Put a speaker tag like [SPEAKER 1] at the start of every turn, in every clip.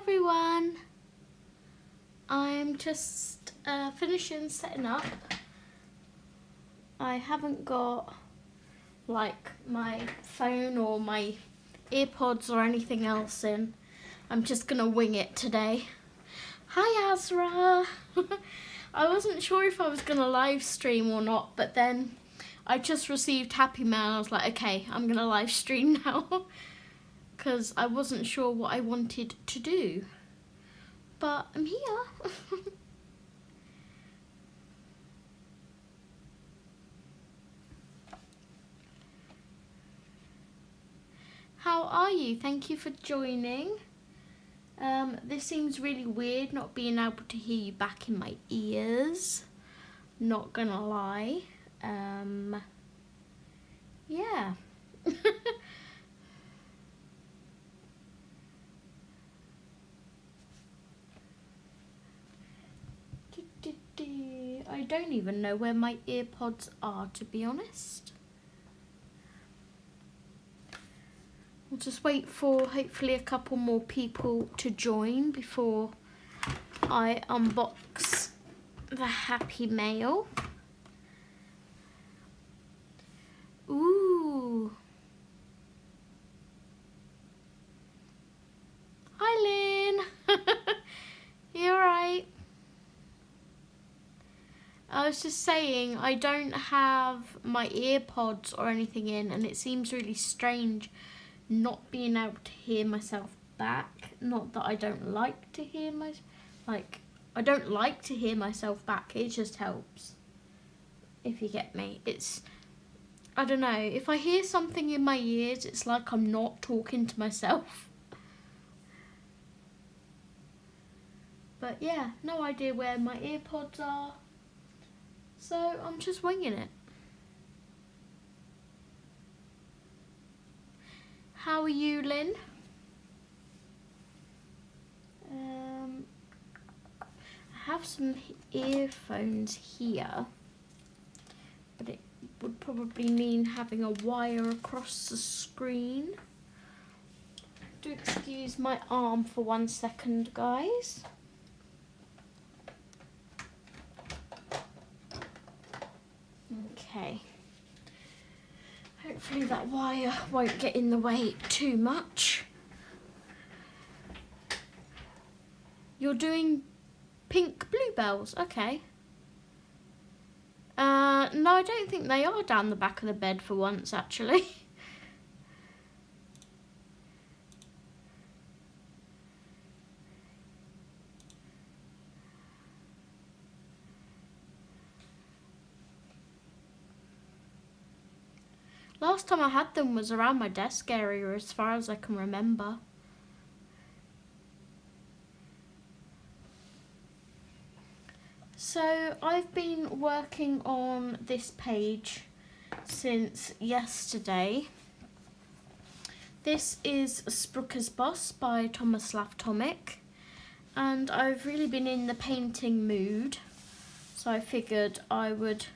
[SPEAKER 1] everyone. I'm just finishing setting up. I haven't got like my phone or my earpods or anything else in. I'm just gonna wing it today. Hi Azra. I wasn't sure if I was gonna live stream or not, but then I just received Happy Mail. I was like, okay, I'm gonna live stream now because I wasn't sure what I wanted to do, but I'm here. How are you? Thank you for joining. This seems really weird not being able to hear you back in my ears. Not gonna lie. Yeah. I don't even know where my earpods are, to be honest. I'll just wait for hopefully a couple more people to join before I unbox the Happy Mail. Ooh. Hi Lynn. You alright? I was just saying I don't have my earpods or anything in, and it seems really strange not being able to hear myself back. Not that I don't like to hear I don't like to hear myself back. It just helps, if you get me. I don't know, if I hear something in my ears, it's like I'm not talking to myself. But yeah, no idea where my earpods are, so I'm just winging it. How are you, Lynn? I have some earphones here, but it would probably mean having a wire across the screen. Do excuse my arm for 1 second, guys. Okay. Hopefully that wire won't get in the way too much. You're doing pink bluebells, okay. No, I don't think they are down the back of the bed for once, actually. Last time I had them was around my desk area, as far as I can remember. So I've been working on this page since yesterday. This is Spruker's Boss by Thomas Laftomic, and I've really been in the painting mood, so I figured I would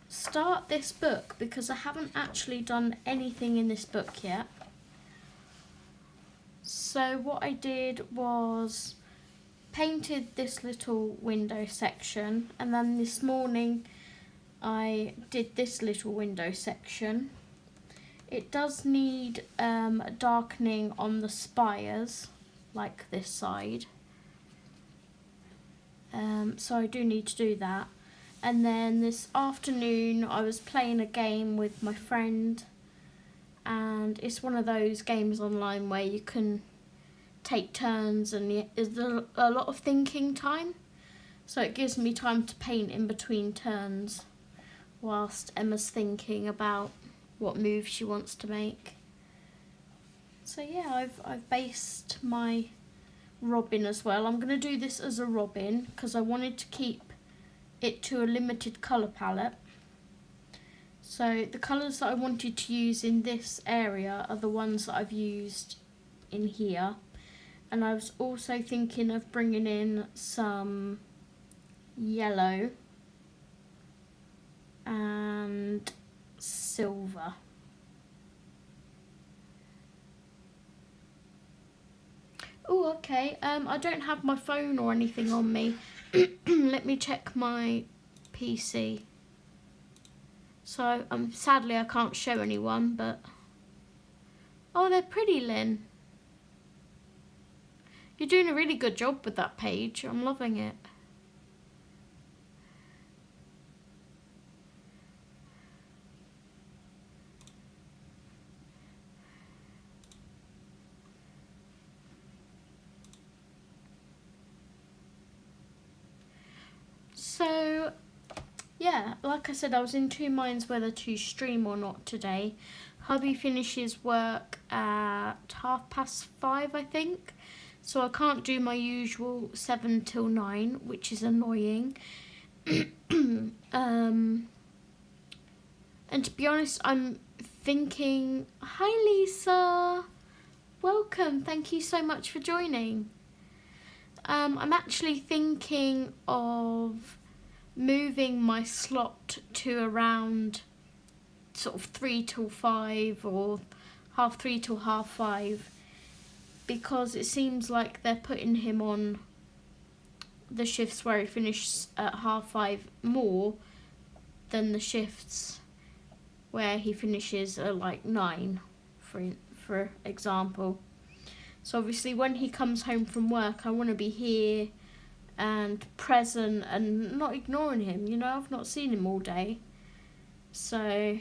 [SPEAKER 1] start this book because I haven't actually done anything in this book yet. So what I did was painted this little window section, and then this morning I did this little window section. It does need darkening on the spires, like this side, so I do need to do that. And then this afternoon I was playing a game with my friend, and it's one of those games online where you can take turns and there's a lot of thinking time, so it gives me time to paint in between turns whilst Emma's thinking about what move she wants to make. So yeah, I've based my robin as well. I'm going to do this as a robin because I wanted to keep it to a limited colour palette. So the colours that I wanted to use in this area are the ones that I've used in here. And I was also thinking of bringing in some yellow and silver. Oh, okay. I don't have my phone or anything on me. Let me check my PC. So, sadly I can't show anyone, but... Oh, they're pretty, Lynn. You're doing a really good job with that page. I'm loving it. So, yeah, like I said, I was in two minds whether to stream or not today. Hubby finishes work at 5:30, I think. So I can't do my usual 7 till 9, which is annoying. And to be honest, I'm thinking, hi Lisa, welcome, thank you so much for joining. I'm actually thinking of moving my slot to around sort of 3 till 5 or 3:30 till 5:30, because it seems like they're putting him on the shifts where he finishes at 5:30 more than the shifts where he finishes at like 9, for example. So obviously when he comes home from work, I want to be here and present and not ignoring him, you know. I've not seen him all day. So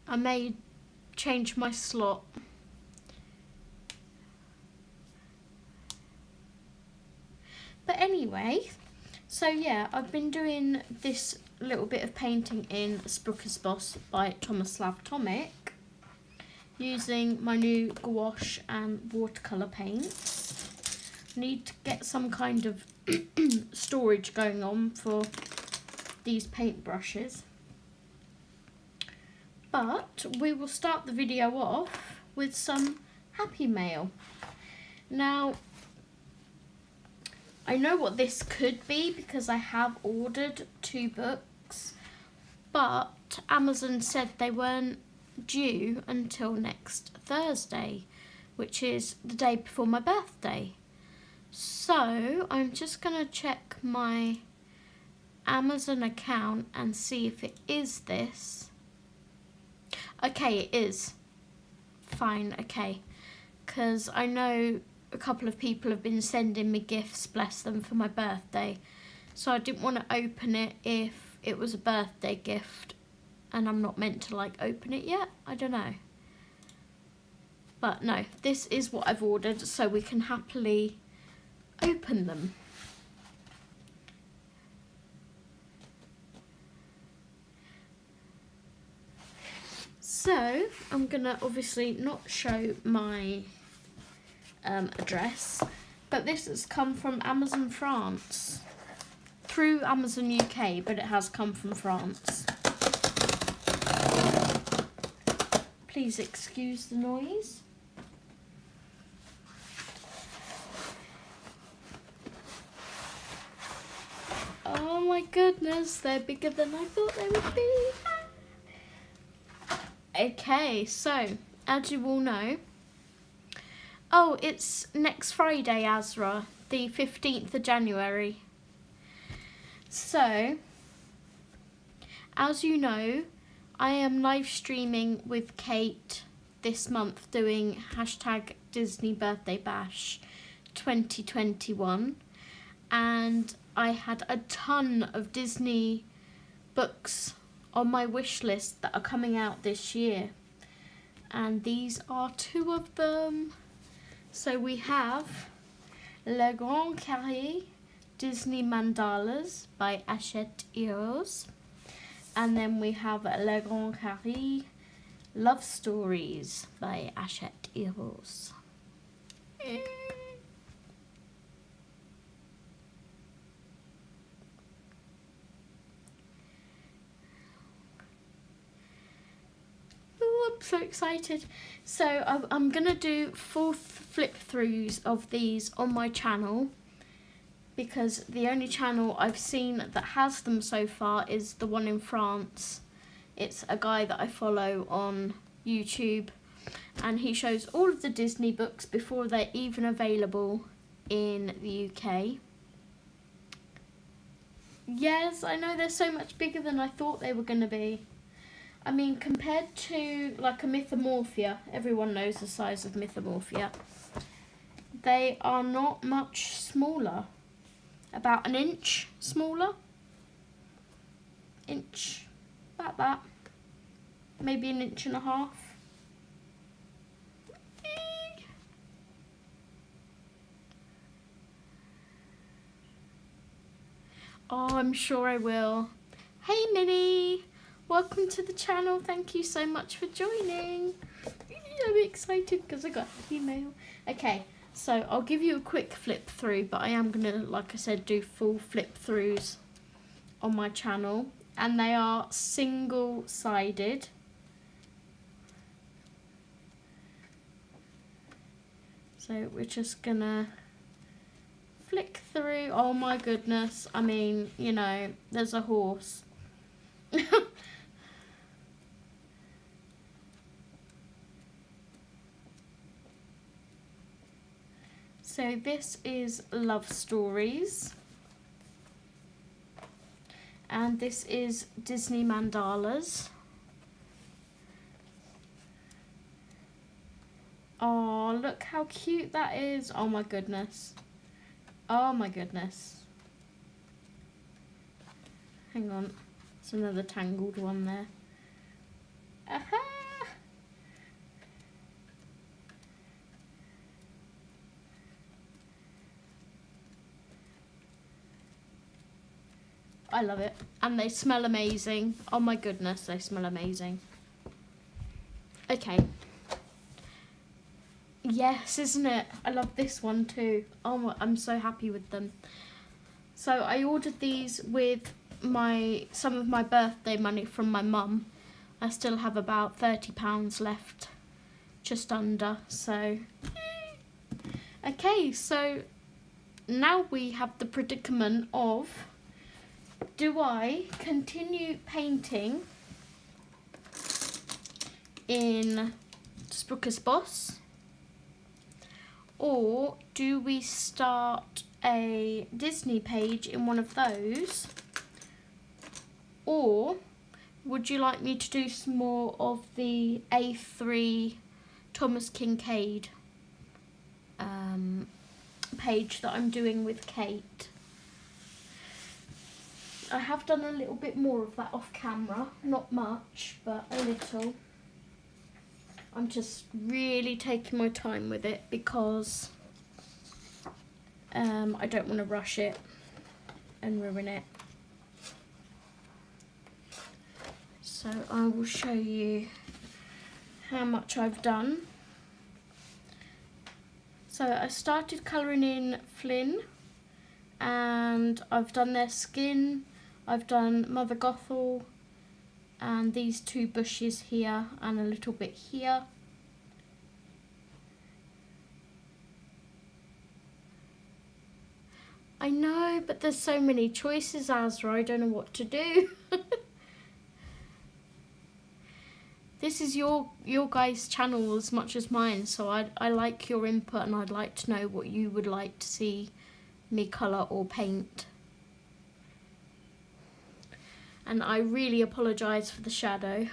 [SPEAKER 1] I may change my slot. But anyway, so yeah, I've been doing this little bit of painting in Spooker's Boss by Thomas Atomic using my new gouache and watercolour paints. I need to get some kind of storage going on for these paintbrushes. But we will start the video off with some Happy Mail. Now, I know what this could be because I have ordered 2 books, but Amazon said they weren't due until next Thursday, which is the day before my birthday. So I'm just going to check my Amazon account and see if it is this. Okay, it is. Fine, okay. Because I know a couple of people have been sending me gifts, bless them, for my birthday. So I didn't want to open it if it was a birthday gift and I'm not meant to like open it yet. I don't know. But no, this is what I've ordered, so we can happily open them. So I'm gonna obviously not show my address, but this has come from Amazon France, through Amazon UK, but it has come from France. Please excuse the noise. Oh my goodness, they're bigger than I thought they would be. Okay, so as you all know, oh, it's next Friday, Azra, the 15th of January. So, as you know, I am live streaming with Kate this month doing hashtag Disney Birthday Bash 2021. And I had a ton of Disney books on my wish list that are coming out this year. And these are 2 of them. So we have Le Grand Carré Disney Mandalas by Hachette Heroes. And then we have Le Grand Carré Love Stories by Hachette Heroes. I'm so excited. So I'm gonna do 4 flip throughs of these on my channel, because the only channel I've seen that has them so far is the one in France, It's a guy that I follow on YouTube, and he shows all of the Disney books before they're even available in the UK. Yes, I know they're so much bigger than I thought they were going to be. I mean, compared to like a Mythomorphia, everyone knows the size of Mythomorphia, they are not much smaller. About an inch smaller. Inch, about that. Maybe an inch and a half. Oh, I'm sure I will. Hey Minnie, welcome to the channel. Thank you so much for joining. I'm excited because I got an email. Okay, so I'll give you a quick flip through, but I am going to, like I said, do full flip throughs on my channel. And they are single-sided. So we're just going to flick through. Oh my goodness. I mean, you know, there's a horse. So this is Love Stories. And this is Disney Mandalas. Oh, look how cute that is. Oh my goodness. Oh my goodness. Hang on. It's another tangled one there. Aha! I love it. And they smell amazing. Oh my goodness, they smell amazing. Okay. Yes, isn't it? I love this one too. Oh, I'm so happy with them. So I ordered these with some of my birthday money from my mum. I still have about £30 left, just under. So, okay, so now we have the predicament of, do I continue painting in Spookus Boss, or do we start a Disney page in one of those, or would you like me to do some more of the A3 Thomas Kincaid page that I'm doing with Kate? I have done a little bit more of that off camera, not much, but a little. I'm just really taking my time with it because I don't want to rush it and ruin it. So I will show you how much I've done. So I started colouring in Flynn, and I've done their skin, I've done Mother Gothel, and these two bushes here and a little bit here. I know, but there's so many choices, Azra, I don't know what to do. This is your guys' channel as much as mine, so I like your input, and I'd like to know what you would like to see me colour or paint. And I really apologise for the shadow.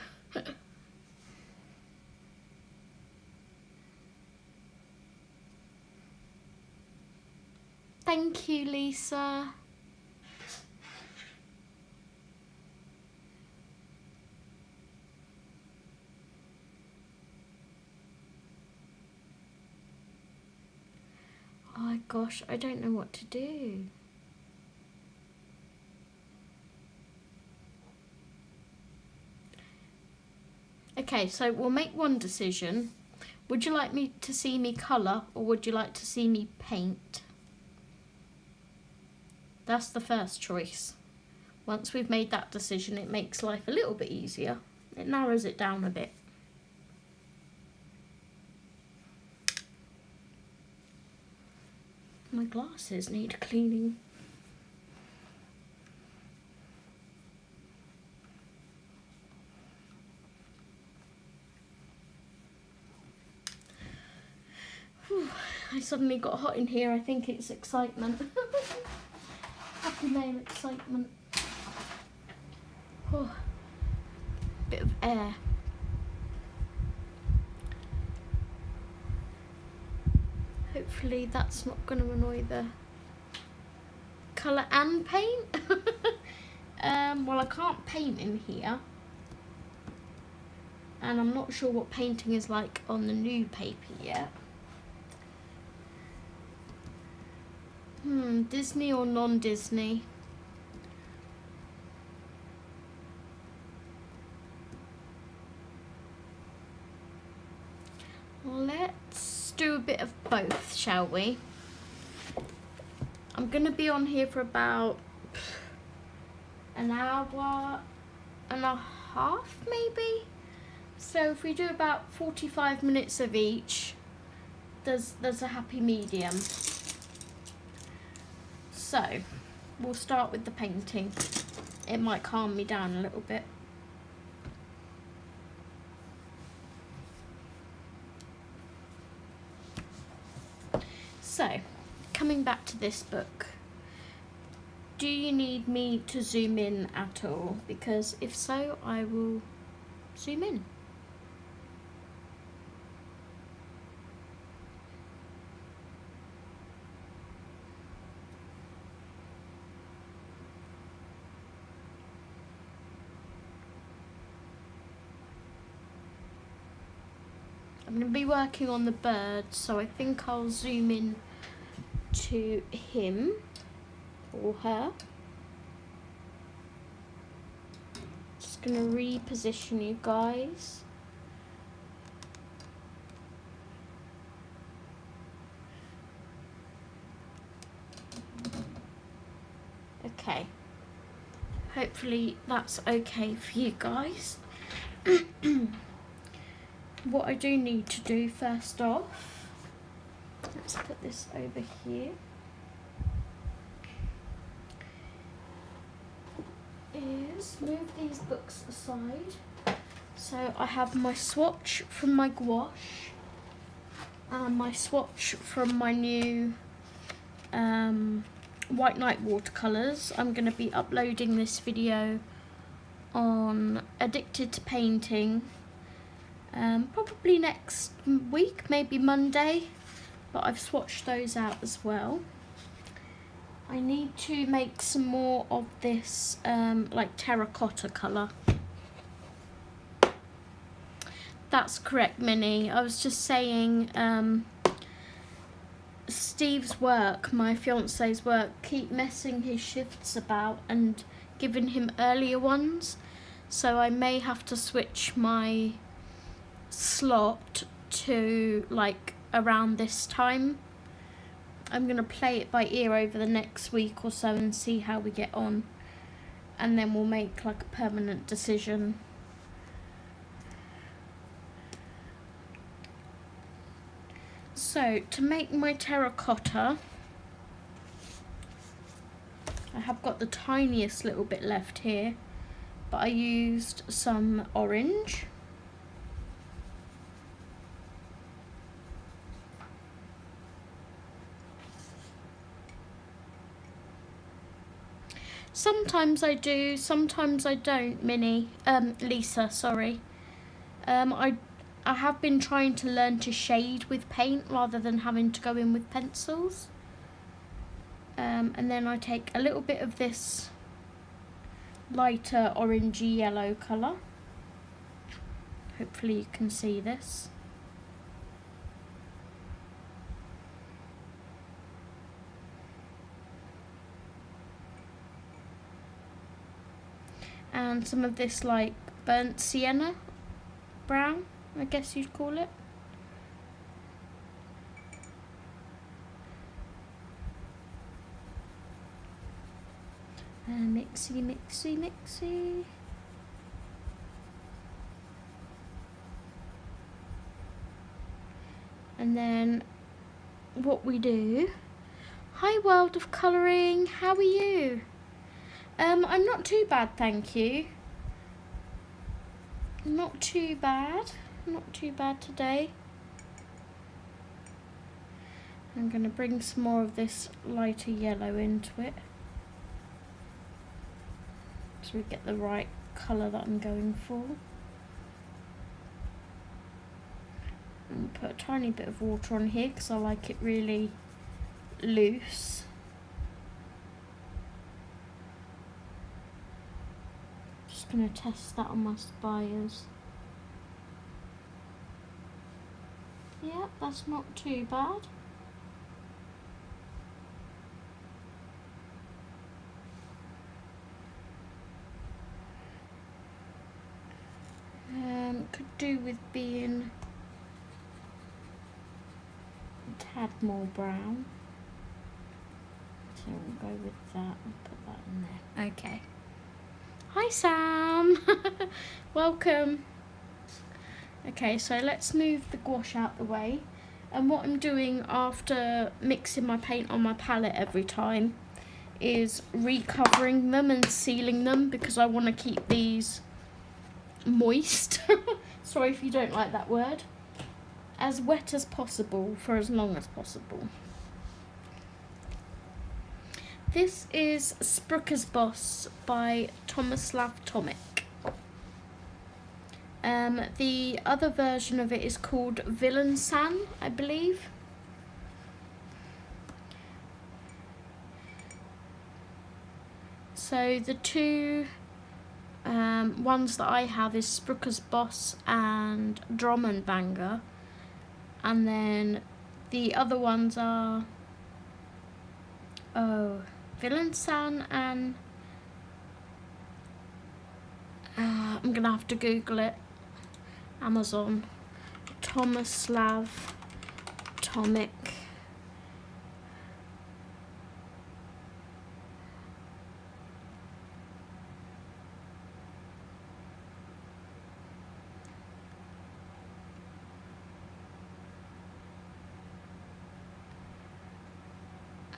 [SPEAKER 1] Thank you, Lisa. Oh gosh, I don't know what to do. Okay, so we'll make one decision. Would you like me to see me colour, or would you like to see me paint? That's the first choice. Once we've made that decision, it makes life a little bit easier. It narrows it down a bit. My glasses need cleaning. I suddenly got hot in here. I think it's excitement. Happy name, excitement. Oh, bit of air. Hopefully that's not going to annoy the colour and paint. Well, I can't paint in here. And I'm not sure what painting is like on the new paper yet. Disney or non-Disney? Let's do a bit of both, shall we? I'm going to be on here for about an hour and a half, maybe? So if we do about 45 minutes of each, there's a happy medium. So, we'll start with the painting. It might calm me down a little bit. So, coming back to this book, do you need me to zoom in at all? Because if so, I will zoom in. I'm going to be working on the bird, so I think I'll zoom in to him or her. Just going to reposition you guys. Okay. Hopefully that's okay for you guys. What I do need to do first off, let's put this over here, is move these books aside. So I have my swatch from my gouache and my swatch from my new White Night watercolours. I'm going to be uploading this video on Addicted to Painting probably next week, maybe Monday, but I've swatched those out as well. I need to make some more of this like terracotta colour. That's correct, Minnie. I was just saying Steve's work, my fiance's work, keep messing his shifts about and giving him earlier ones, so I may have to switch my slot to like around this time. I'm going to play it by ear over the next week or so and see how we get on, and then we'll make like a permanent decision. So to make my terracotta, I have got the tiniest little bit left here, but I used some orange. Sometimes I do, sometimes I don't, Lisa, sorry. I have been trying to learn to shade with paint rather than having to go in with pencils. And then I take a little bit of this lighter orangey yellow colour. Hopefully you can see this. And some of this like burnt sienna brown, I guess you'd call it. Mixy, mixy, mixy. And then what we do, hi World of Colouring, how are you? I'm not too bad, thank you. Not too bad today. I'm going to bring some more of this lighter yellow into it, so we get the right colour that I'm going for. And put a tiny bit of water on here because I like it really loose. Just going to test that on my spires. Yeah, that's not too bad. Could do with being a tad more brown. So we'll go with that and put that in there. Okay. Hi Sam! Welcome. Okay, so let's move the gouache out the way. And what I'm doing after mixing my paint on my palette every time is recovering them and sealing them, because I want to keep these moist. Sorry if you don't like that word. As wet as possible for as long as possible. This is Spruker's Boss by Tomislav Tomic. The other version of it is called Villain San, I believe. So the two ones that I have is Spruker's Boss and Drum and Banger, and then the other ones are Villain San and I'm gonna have to Google it. Amazon. Tomislav Tomic.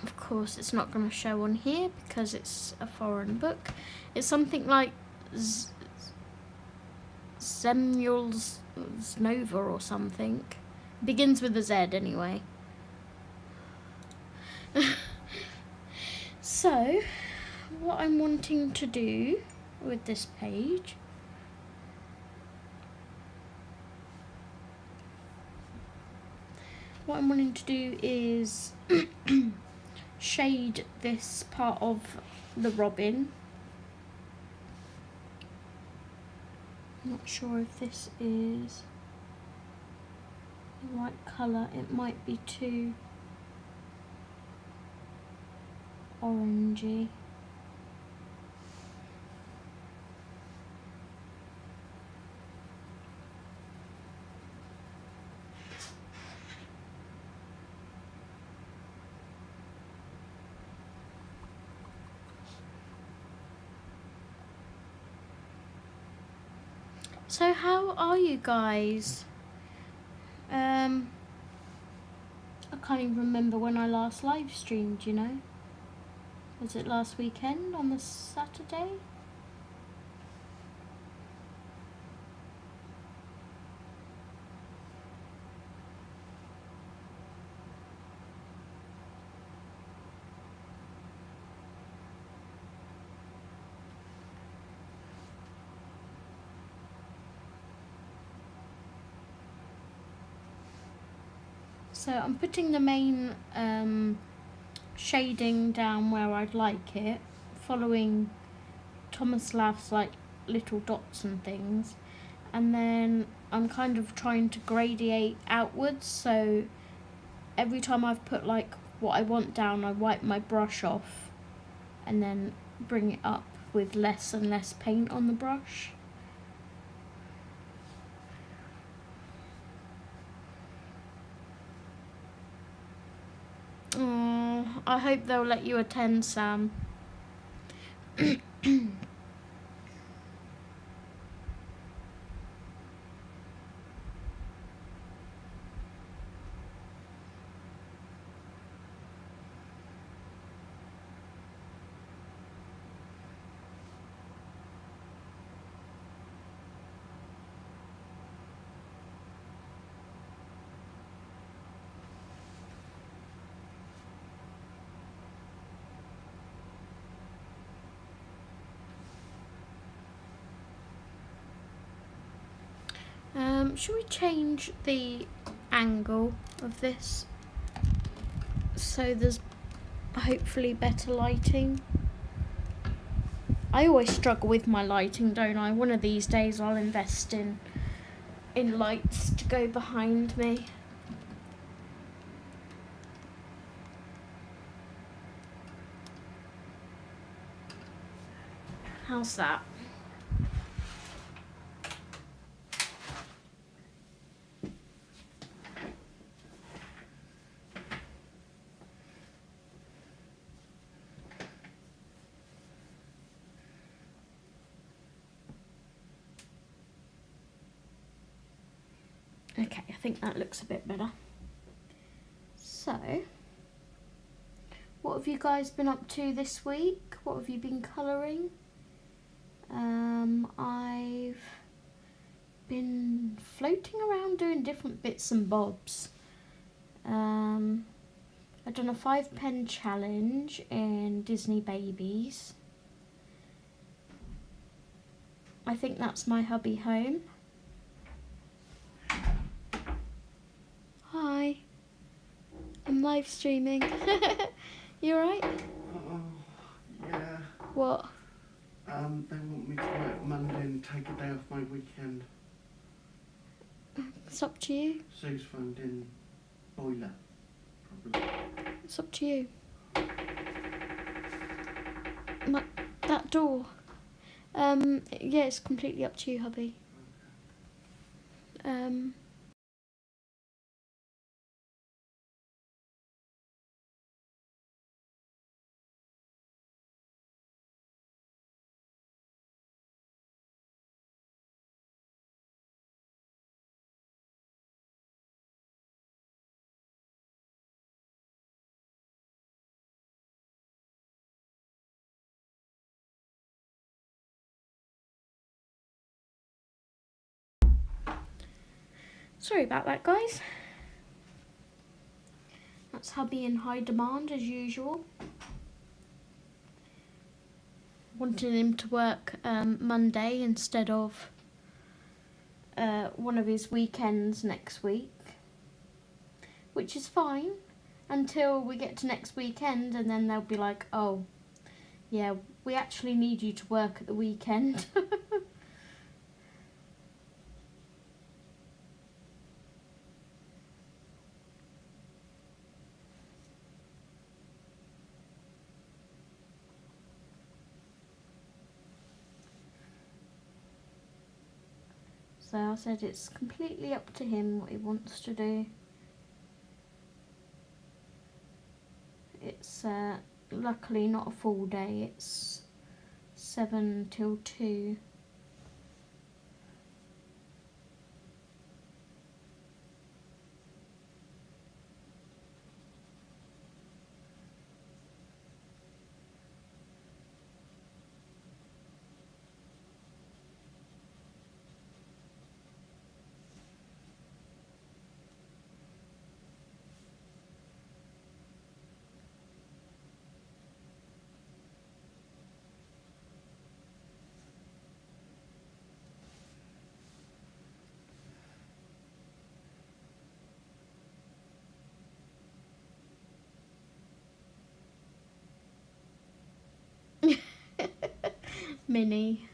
[SPEAKER 1] Of course, it's not going to show on here because it's a foreign book. It's something like Zemul's Nova or something. Begins with a Z anyway. So, what I'm wanting to do with this page is shade this part of the robin. I'm not sure if this is the right colour. It might be too orangey. So how are you guys? I can't even remember when I last live streamed, you know? Was it last weekend on the Saturday? So I'm putting the main shading down where I'd like it, following Tomislav's like little dots and things, and then I'm kind of trying to gradiate outwards, so every time I've put like what I want down, I wipe my brush off and then bring it up with less and less paint on the brush. I hope they'll let you attend, Sam. Should we change the angle of this so there's hopefully better lighting? I always struggle with my lighting, don't I? One of these days I'll invest in lights to go behind me. How's that? Okay, I think that looks a bit better. So, what have you guys been up to this week? What have you been colouring? I've been floating around doing different bits and bobs. I've done a 5-pen challenge in Disney Babies. I think that's my hubby home. Hi, I'm live streaming. You alright?
[SPEAKER 2] Yeah.
[SPEAKER 1] What?
[SPEAKER 2] They want me to work Monday and take a day off my weekend.
[SPEAKER 1] It's up to you.
[SPEAKER 2] Sue's phoned in boiler, probably.
[SPEAKER 1] It's up to you. That door. Yeah, it's completely up to you, hubby. Sorry about that, guys. That's hubby in high demand as usual. Wanted him to work Monday instead of one of his weekends next week, which is fine until we get to next weekend, and then they'll be like, oh yeah, we actually need you to work at the weekend. So I said it's completely up to him what he wants to do. It's luckily not a full day, it's 7 till 2. Minnie.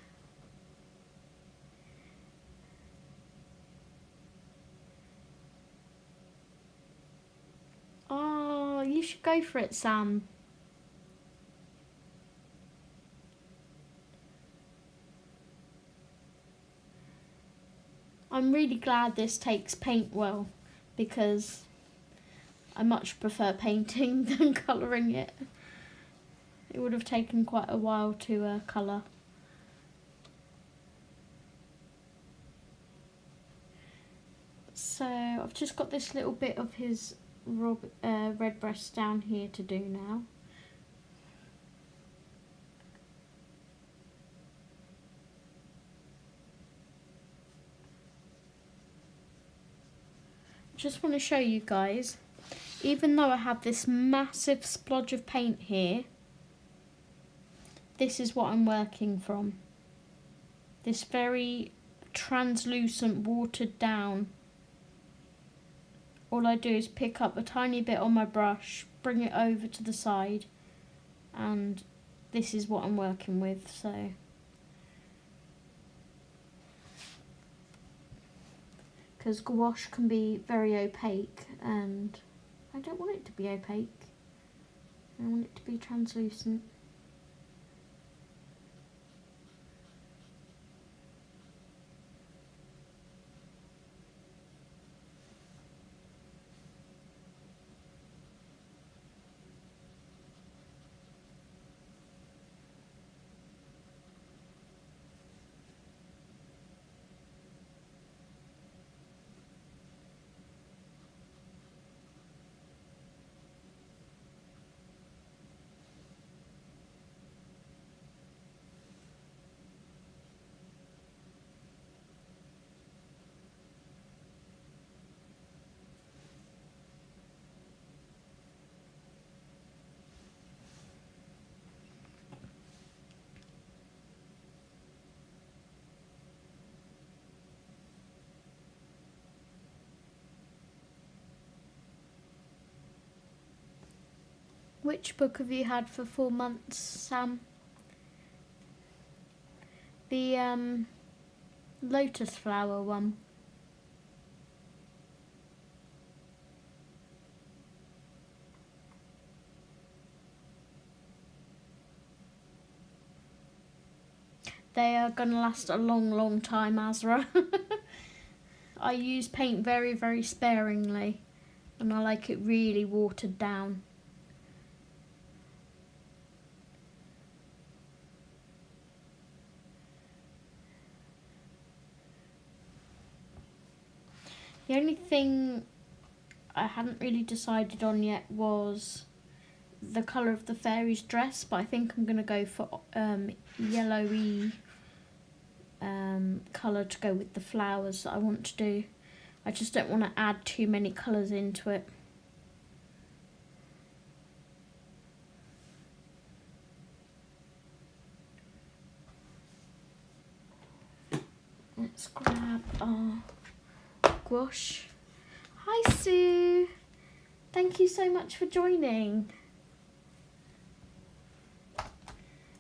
[SPEAKER 1] Oh, you should go for it, Sam. I'm really glad this takes paint well, because I much prefer painting than colouring it. It would have taken quite a while to colour. So I've just got this little bit of his redbreast down here to do now. Just want to show you guys, even though I have this massive splodge of paint here, this is what I'm working from. This very translucent, watered down. All I do is pick up a tiny bit on my brush, bring it over to the side, and this is what I'm working with. So because gouache can be very opaque, and I don't want it to be opaque. I want it to be translucent. Which book have you had for 4 months, Sam? The lotus flower one. They are going to last a long, long time, Azra. I use paint very, very sparingly, and I like it really watered down. The only thing I hadn't really decided on yet was the colour of the fairy's dress, but I think I'm going to go for yellowy colour to go with the flowers that I want to do. I just don't want to add too many colours into it. Let's grab our gouache. Hi Sue! Thank you so much for joining.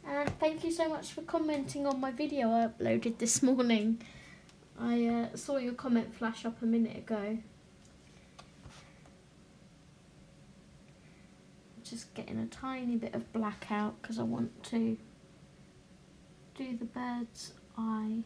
[SPEAKER 1] And thank you so much for commenting on my video I uploaded this morning. I saw your comment flash up a minute ago. Just getting a tiny bit of black out because I want to do the bird's eye.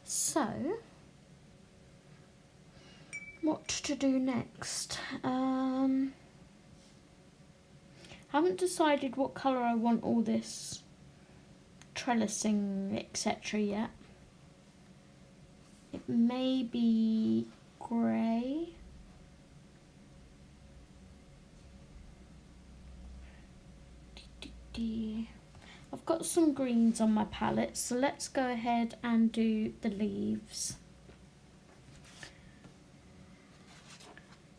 [SPEAKER 1] So, what to do next? Haven't decided what colour I want all this trellising, etc. yet. It may be grey. I've got some greens on my palette, so let's go ahead and do the leaves.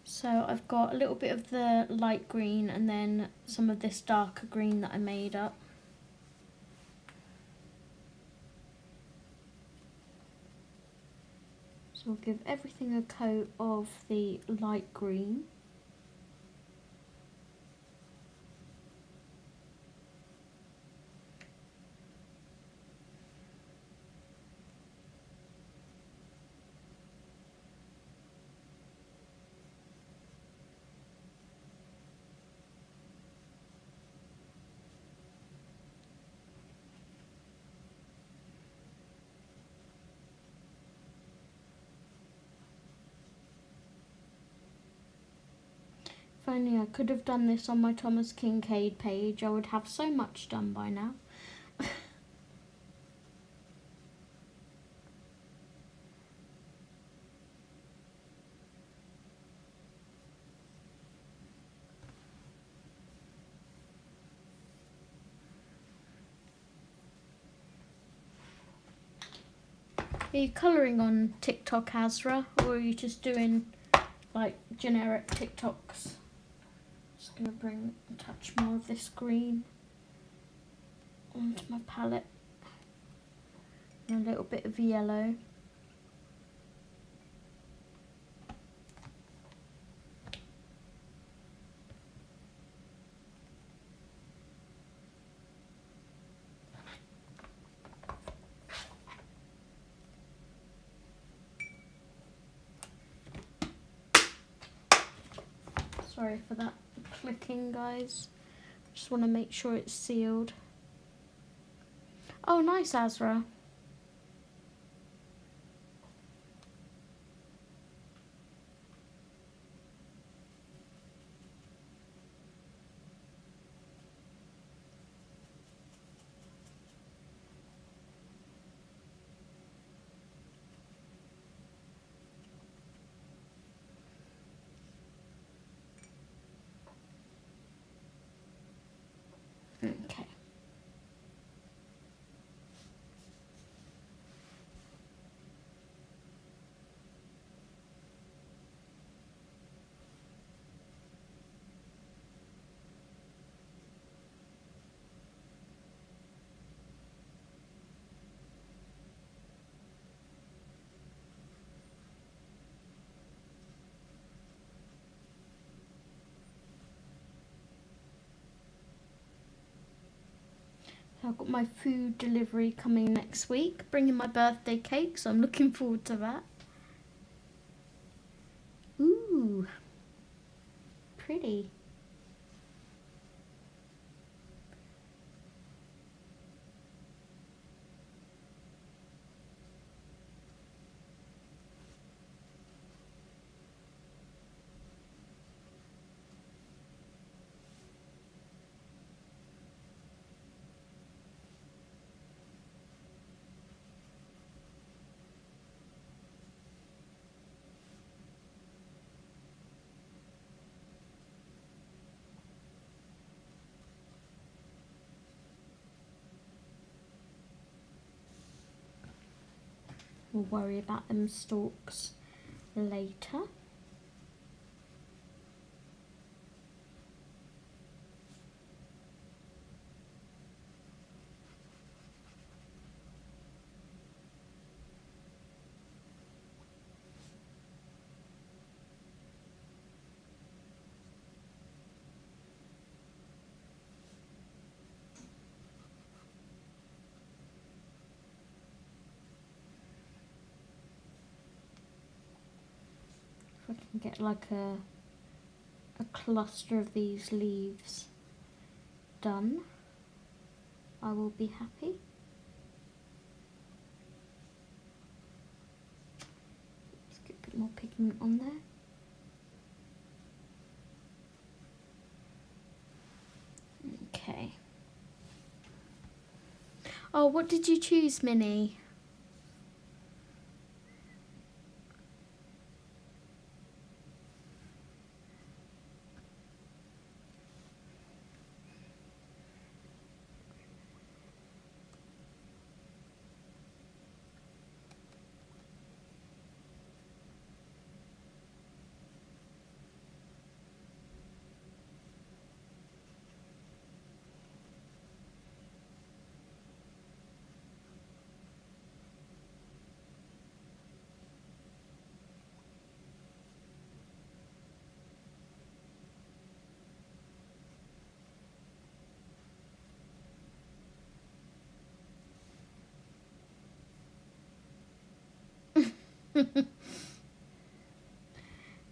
[SPEAKER 1] So I've got a little bit of the light green and then some of this darker green that I made up. So we'll give everything a coat of the light green. If only I could have done this on my Thomas Kincaid page, I would have so much done by now. Are you colouring on TikTok, Azra, or are you just doing like generic TikToks? Just gonna bring a touch more of this green onto my palette, and a little bit of yellow. Sorry for that clicking, guys. Just want to make sure it's sealed. Oh, nice, Azra. Okay. I've got my food delivery coming next week, bringing my birthday cake, so I'm looking forward to that. Ooh, pretty. We'll worry about them stalks later. If I can get like a cluster of these leaves done, I will be happy. Let's get a bit more pigment on there. Okay. Oh, what did you choose, Minnie?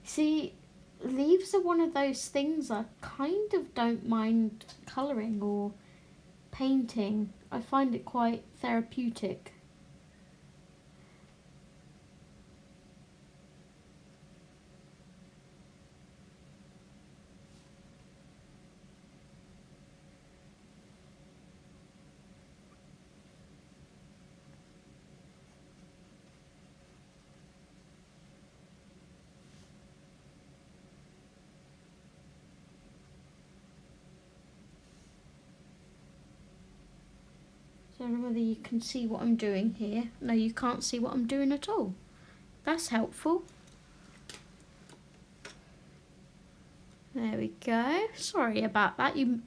[SPEAKER 1] See, leaves are one of those things I kind of don't mind colouring or painting. I find it quite therapeutic. don't know whether you can see what I'm doing here. No, you can't see what I'm doing at all. That's helpful. There we go. Sorry about that. You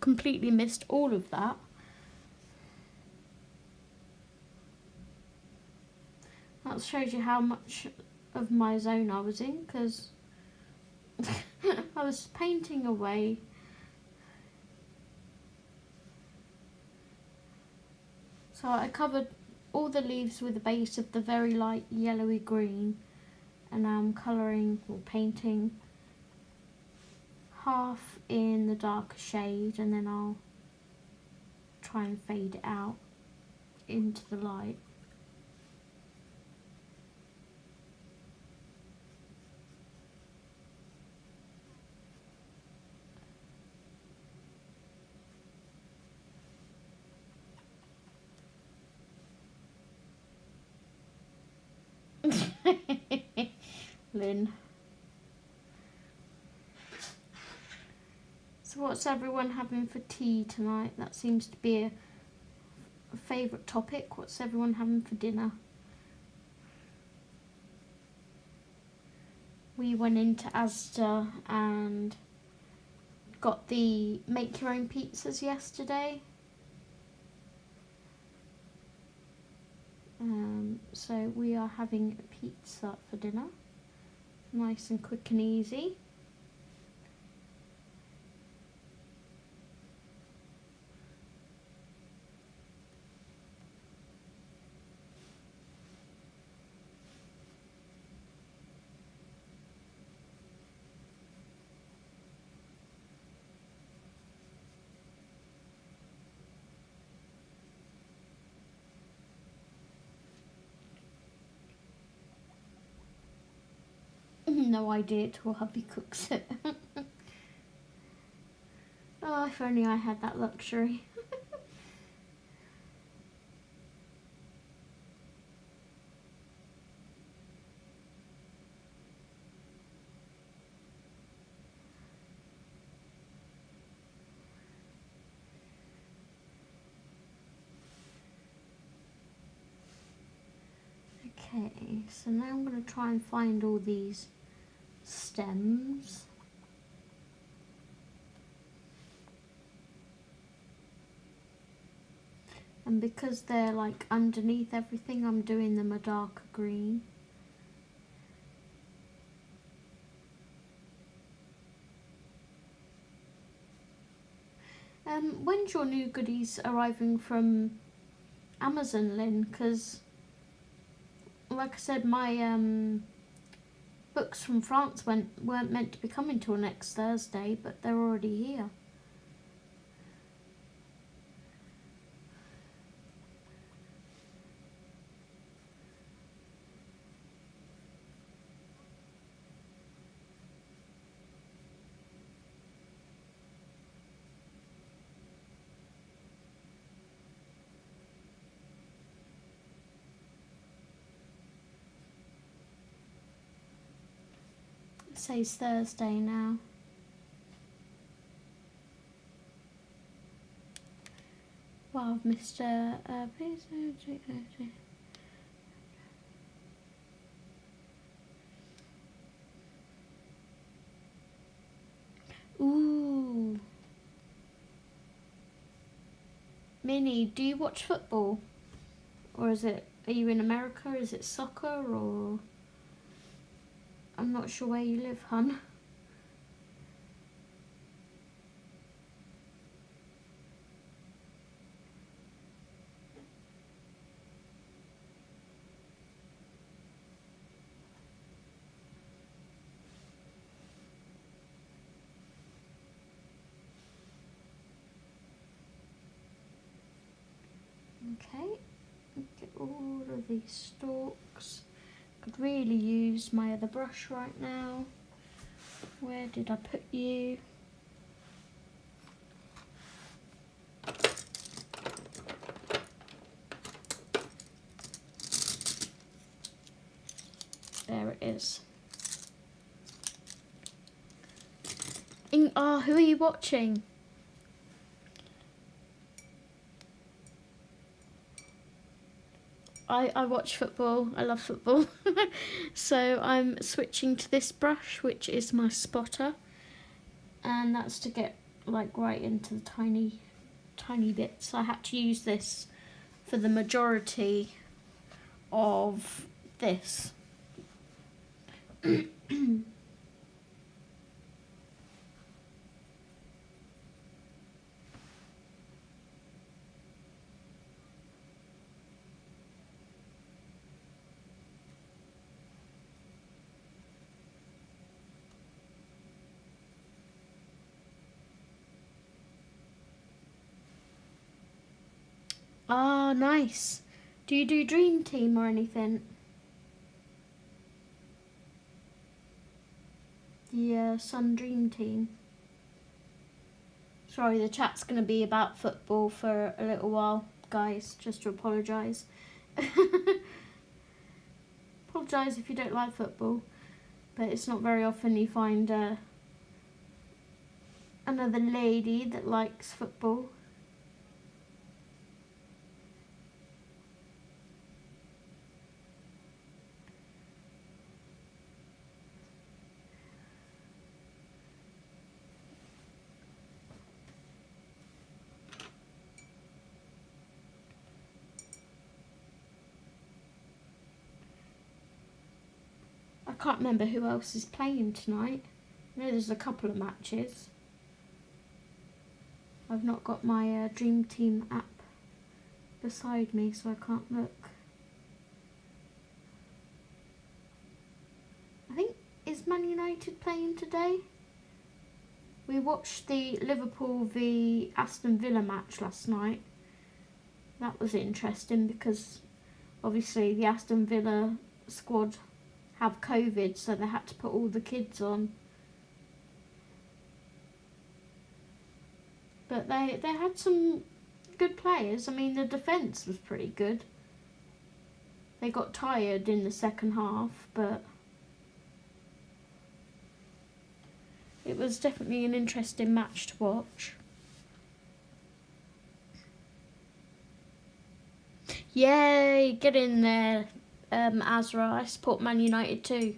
[SPEAKER 1] completely missed all of that. That shows you how much of my zone I was in, because I was painting away. So I covered all the leaves with a base of the very light yellowy green, and now I'm colouring or painting half in the darker shade, and then I'll try and fade it out into the light. Lynn. So what's everyone having for tea tonight? That seems to be a favourite topic. What's everyone having for dinner? We went into Asda and got the make your own pizzas yesterday. So we are having a pizza for dinner. Nice and quick and easy. No idea till hubby cooks it. Oh, if only I had that luxury. Okay, so now I'm going to try and find all these stems. And because they're like underneath everything, I'm doing them a darker green. When's your new goodies arriving from Amazon, Lynn? Because, like I said, my books from France weren't meant to be coming till next Thursday, but they're already here. It says Thursday now. Wow, Mr. Please. Ooh. Minnie, do you watch football? Or are you in America? Is it soccer or... I'm not sure where you live, hun. Okay, get all of these stalks. Could really use my other brush right now. Where did I put you? There it is. Oh, who are you watching? I watch football. I love football. So I'm switching to this brush, which is my spotter. And that's to get like right into the tiny bits. I had to use this for the majority of this. Ah, nice. Do you do Dream Team or anything? The Sun Dream Team. Sorry, the chat's going to be about football for a little while, guys, just to apologise. Apologise if you don't like football, but it's not very often you find another lady that likes football. I can't remember who else is playing tonight. I know there's a couple of matches. I've not got my Dream Team app beside me, so I can't look. I think, is Man United playing today? We watched the Liverpool v Aston Villa match last night. That was interesting because obviously the Aston Villa squad have COVID, so they had to put all the kids on. But they had some good players. I mean, the defence was pretty good. They got tired in the second half, but it was definitely an interesting match to watch. Yay, get in there, Azra. I support Man United too.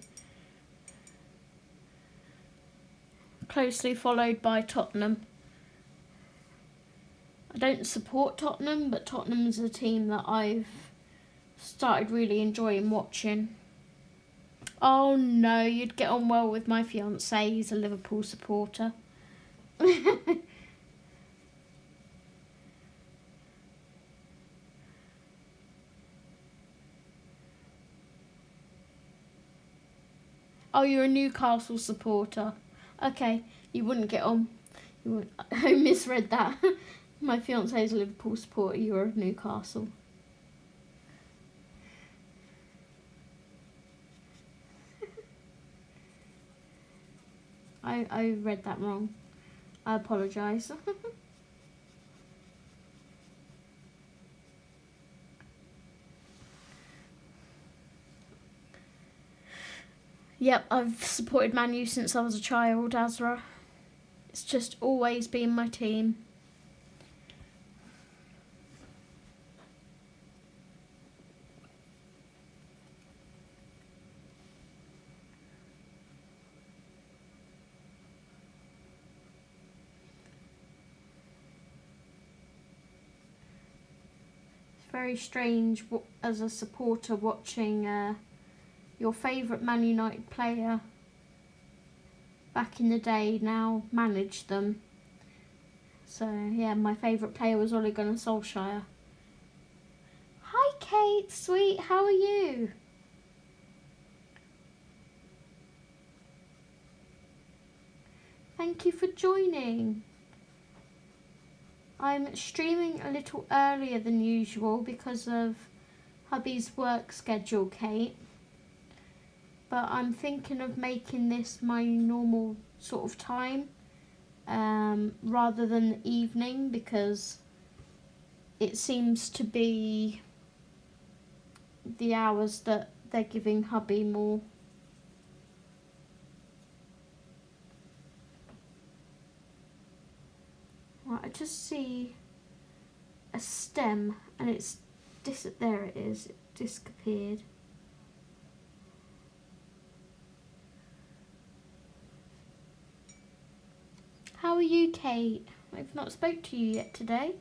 [SPEAKER 1] Closely followed by Tottenham. I don't support Tottenham, but Tottenham is a team that I've started really enjoying watching. Oh no, you'd get on well with my fiance. He's a Liverpool supporter. Oh, you're a Newcastle supporter. Okay, you wouldn't get on. You wouldn't. I misread that. My fiance is a Liverpool supporter. You're a Newcastle. I read that wrong. I apologise. Yep, I've supported Man U since I was a child, Azra. It's just always been my team. It's very strange as a supporter watching your favourite Man United player back in the day now manage them. So yeah, my favourite player was Ole Gunnar Solskjaer. Hi Kate, sweet, how are you? Thank you for joining. I'm streaming a little earlier than usual because of hubby's work schedule, Kate. But I'm thinking of making this my normal sort of time rather than the evening, because it seems to be the hours that they're giving hubby more. Right, I just see a stem and it's there it is. disappeared. How are you, Kate? I've not spoke to you yet today.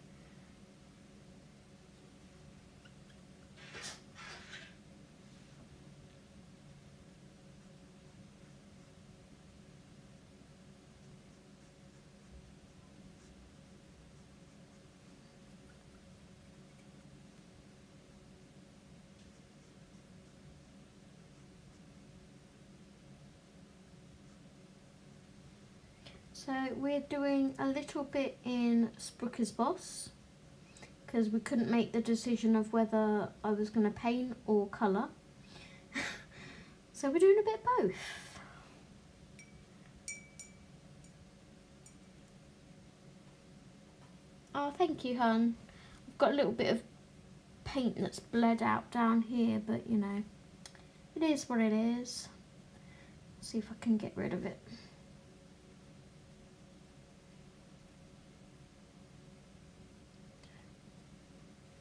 [SPEAKER 1] So we're doing a little bit in Sprooker's Boss because we couldn't make the decision of whether I was going to paint or colour. So we're doing a bit of both. Oh, thank you, hun. I've got a little bit of paint that's bled out down here, but you know, it is what it is. See if I can get rid of it.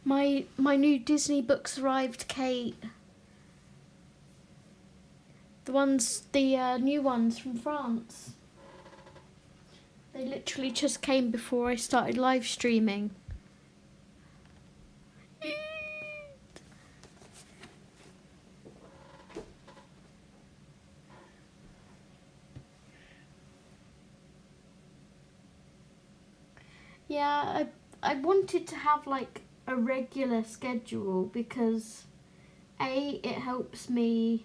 [SPEAKER 1] My new Disney books arrived, Kate. The new ones from France. They literally just came before I started live streaming. Yeah, I wanted to have like a regular schedule because A, it helps me,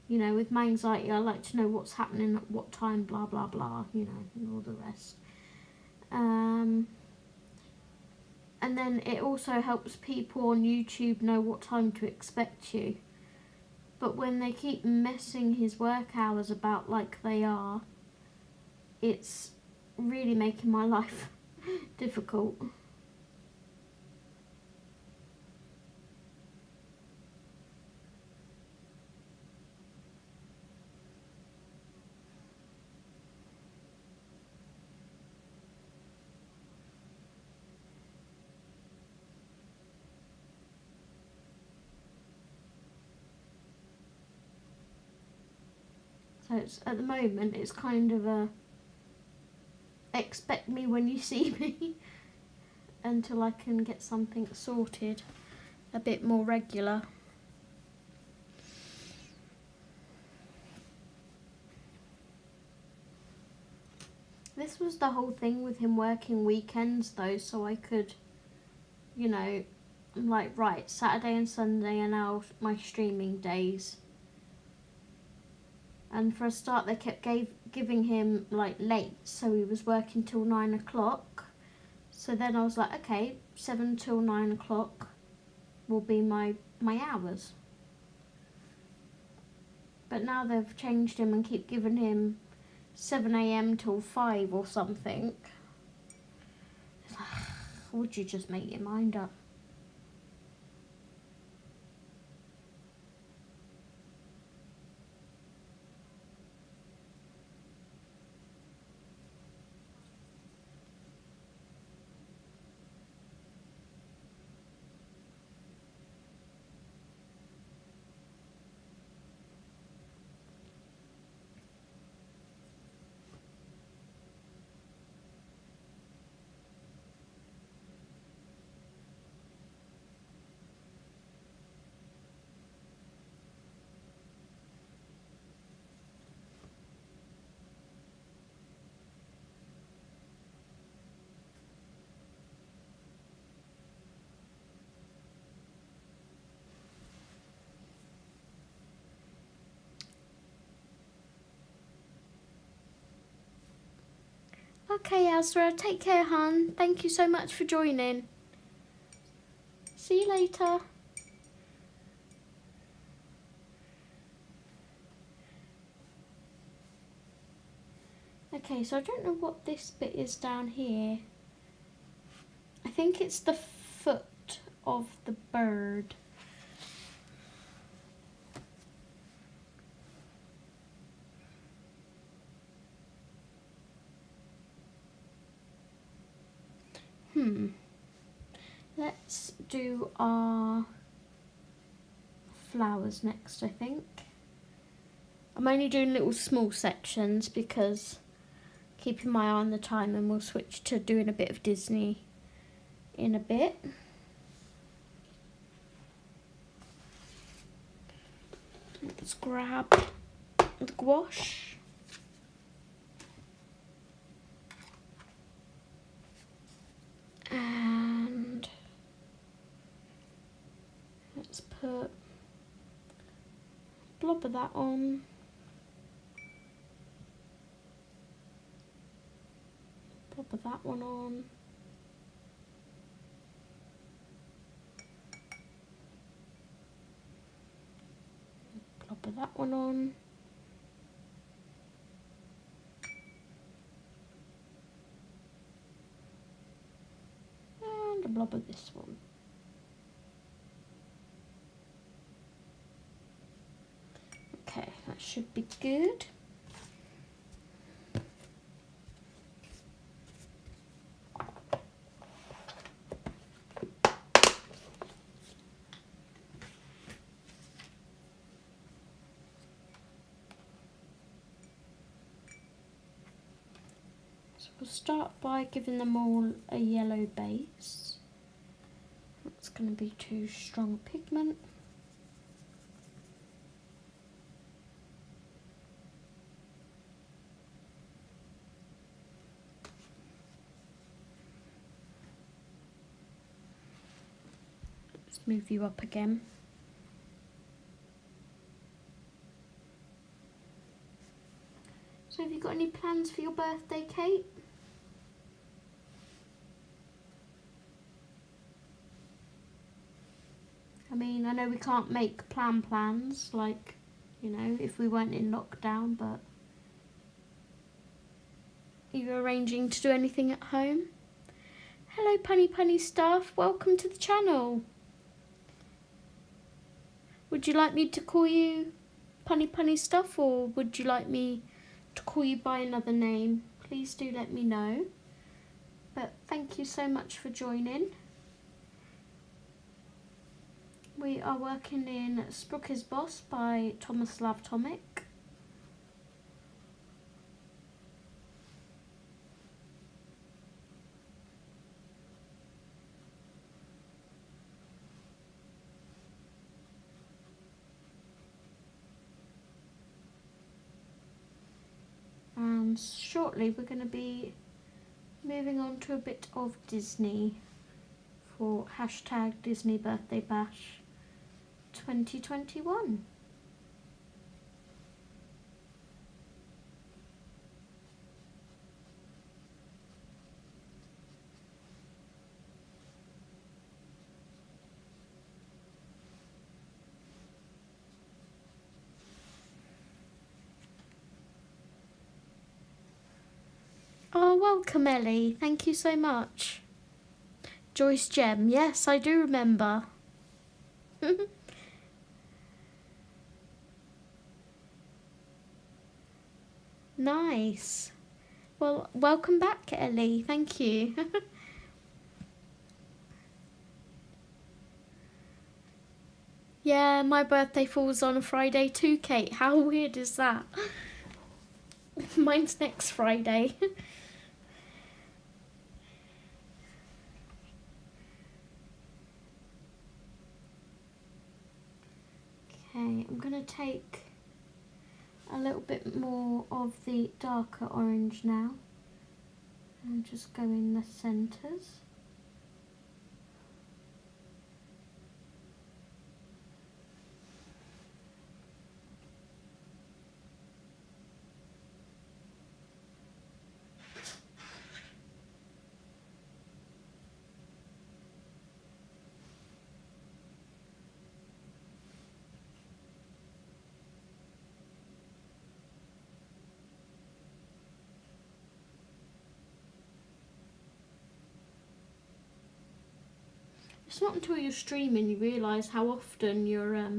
[SPEAKER 1] you know, with my anxiety. I like to know what's happening at what time, blah blah blah, you know, and all the rest. And then it also helps people on YouTube know what time to expect you. But when they keep messing his work hours about like they are, it's really making my life difficult. So it's, at the moment, it's kind of a expect me when you see me until I can get something sorted a bit more regular. This was the whole thing with him working weekends though, so I could, you know, I'm like, right, Saturday and Sunday are now my streaming days. And for a start, they kept giving him like late, so he was working till 9 o'clock. So then I was like, okay, 7 till 9 o'clock will be my hours. But now they've changed him and keep giving him 7 a.m. till 5 or something. It's like, would you just make your mind up? Okay, Azra, take care, hun. Thank you so much for joining. See you later. Okay, so I don't know what this bit is down here. I think it's the foot of the bird. Let's do our flowers next, I think. I'm only doing little small sections because keeping my eye on the time, and we'll switch to doing a bit of Disney in a bit. Let's grab the gouache. And let's put a blob of that on. Blob of that one on. Blob of that one on. And a blob of this one. Okay, that should be good. So we'll start by giving them all a yellow base. That's going to be too strong pigment. Let's move you up again. So have you got any plans for your birthday, Kate? I mean, I know we can't make plans, like, you know, if we weren't in lockdown, but are you arranging to do anything at home? Hello, Punny Stuff. Welcome to the channel. Would you like me to call you Punny Stuff, or would you like me to call you by another name? Please do let me know. But thank you so much for joining. We are working in Sprooker's Boss by Thomas Lavtomic. And shortly we're going to be moving on to a bit of Disney for hashtag Disney Birthday Bash 2021. Oh, welcome Ellie, thank you so much. Joyce Gem, yes, I do remember. Nice. Well, welcome back, Ellie. Thank you. Yeah, my birthday falls on a Friday too, Kate. How weird is that? Mine's next Friday. Okay, I'm going to take a little bit more of the darker orange now and just go in the centres. It's not until you're streaming you realise how often your air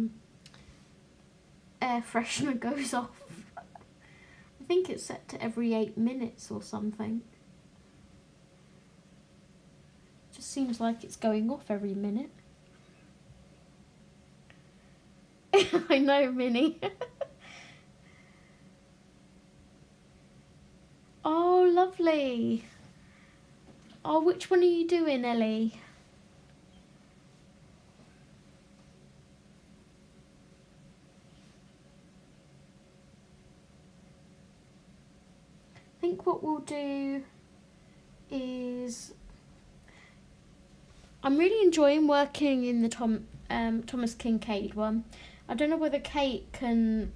[SPEAKER 1] freshener goes off. I think it's set to every 8 minutes or something. Just seems like it's going off every minute. I know, Minnie. Oh, lovely. Oh, which one are you doing, Ellie? I think what we'll do is... I'm really enjoying working in the Thomas Kincaid one. I don't know whether Kate can,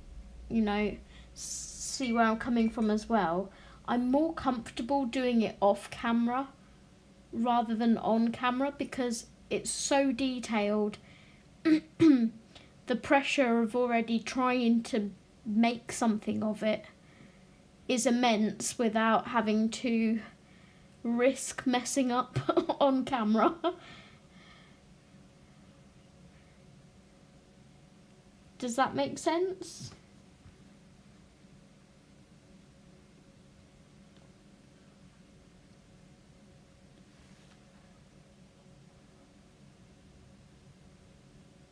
[SPEAKER 1] you know, see where I'm coming from as well. I'm more comfortable doing it off camera rather than on camera because it's so detailed. The pressure of already trying to make something of it is immense without having to risk messing up on camera. Does that make sense?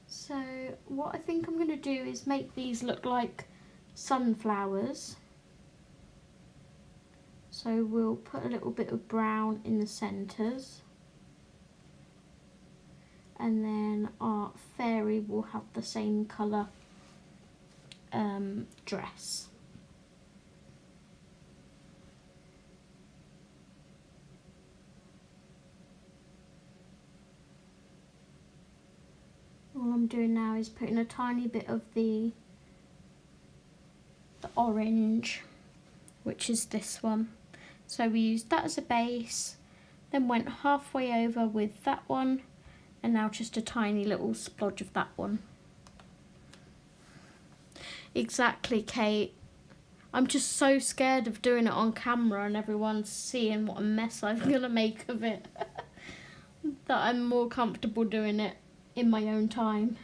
[SPEAKER 1] So what I think I'm going to do is make these look like sunflowers. So we'll put a little bit of brown in the centres. And then our fairy will have the same colour dress. All I'm doing now is putting a tiny bit of the orange, which is this one. So we used that as a base, then went halfway over with that one, and now just a tiny little splodge of that one. Exactly, Kate. I'm just so scared of doing it on camera and everyone seeing what a mess I'm going to make of it that I'm more comfortable doing it in my own time.